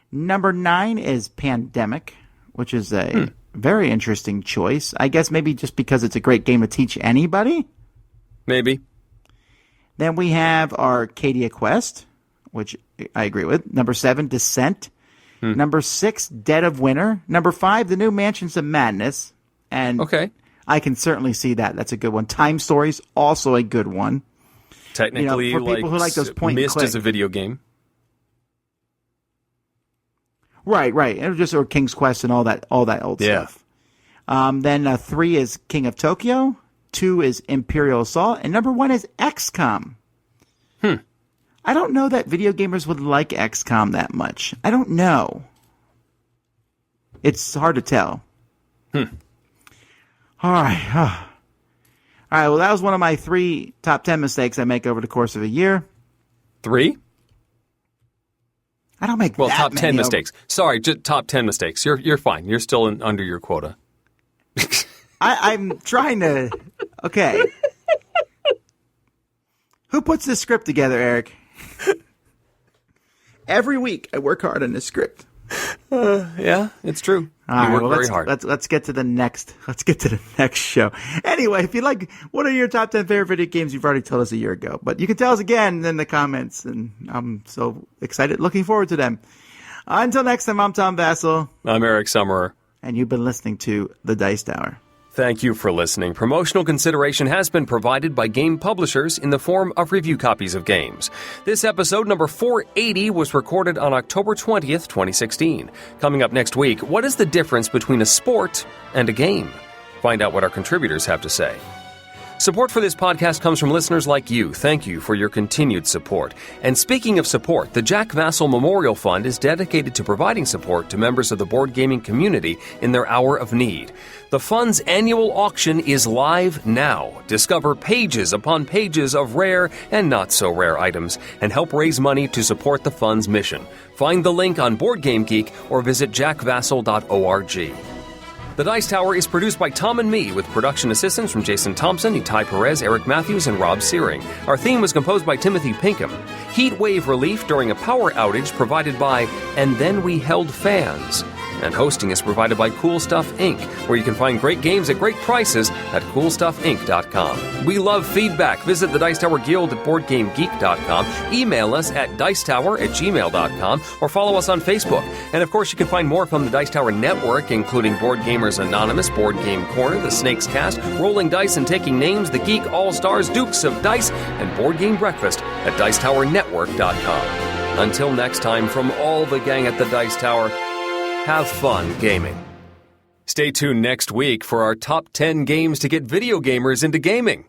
Number 9 is Pandemic, which is a very interesting choice. I guess maybe just because it's a great game to teach anybody? Maybe. Then we have Arcadia Quest, which I agree with. Number 7, Descent. Number 6, Dead of Winter. Number 5, The New Mansions of Madness. And I can certainly see that. That's a good one. Time Stories, also a good one. Technically, for people who like those point and Myst click. is a video game. Right. Or King's Quest and all that old stuff. Then 3 is King of Tokyo. 2 is Imperial Assault. And number 1 is XCOM. I don't know that video gamers would like XCOM that much. I don't know. It's hard to tell. All right. All right, well, that was one of my 3 top 10 mistakes I make over the course of a year. 3? I don't make that top 10 many mistakes. Sorry, just top 10 mistakes. You're fine. You're still under your quota. I'm trying to... Okay. Who puts this script together, Eric? Every week, I work hard on this script. Yeah, it's true. You work very hard. Let's get to the next. Let's get to the next show. Anyway, if you like, what are your top 10 favorite video games? You've already told us a year ago, but you can tell us again in the comments, and I'm so excited, looking forward to them. Until next time, I'm Tom Vassel. I'm Eric Summerer, and you've been listening to The Dice Tower. Thank you for listening. Promotional consideration has been provided by game publishers in the form of review copies of games. This episode, number 480, was recorded on October 20th, 2016. Coming up next week, what is the difference between a sport and a game? Find out what our contributors have to say. Support for this podcast comes from listeners like you. Thank you for your continued support. And speaking of support, the Jack Vassel Memorial Fund is dedicated to providing support to members of the board gaming community in their hour of need. The fund's annual auction is live now. Discover pages upon pages of rare and not so rare items and help raise money to support the fund's mission. Find the link on Board Game Geek or visit jackvassel.org. The Dice Tower is produced by Tom and me, with production assistance from Jason Thompson, Itai Perez, Eric Matthews, and Rob Searing. Our theme was composed by Timothy Pinkham. Heat wave relief during a power outage provided by And Then We Held Fans. And hosting is provided by Cool Stuff Inc., where you can find great games at great prices at CoolStuffInc.com. We love feedback. Visit the Dice Tower Guild at BoardGameGeek.com. Email us at Dicetower@gmail.com or follow us on Facebook. And of course, you can find more from the Dice Tower Network, including Board Gamers Anonymous, Board Game Corner, The Snakes Cast, Rolling Dice and Taking Names, The Geek All-Stars, Dukes of Dice, and Board Game Breakfast at DicetowerNetwork.com. Until next time, from all the gang at the Dice Tower, have fun gaming. Stay tuned next week for our top 10 games to get video gamers into gaming.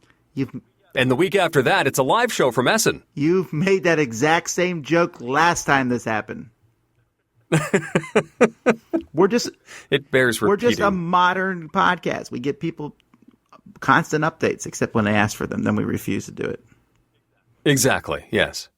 And the week after that, it's a live show from Essen. You've made that exact same joke last time this happened. It bears repeating. We're just a modern podcast. We get people constant updates, except when they ask for them. Then we refuse to do it. Exactly, yes.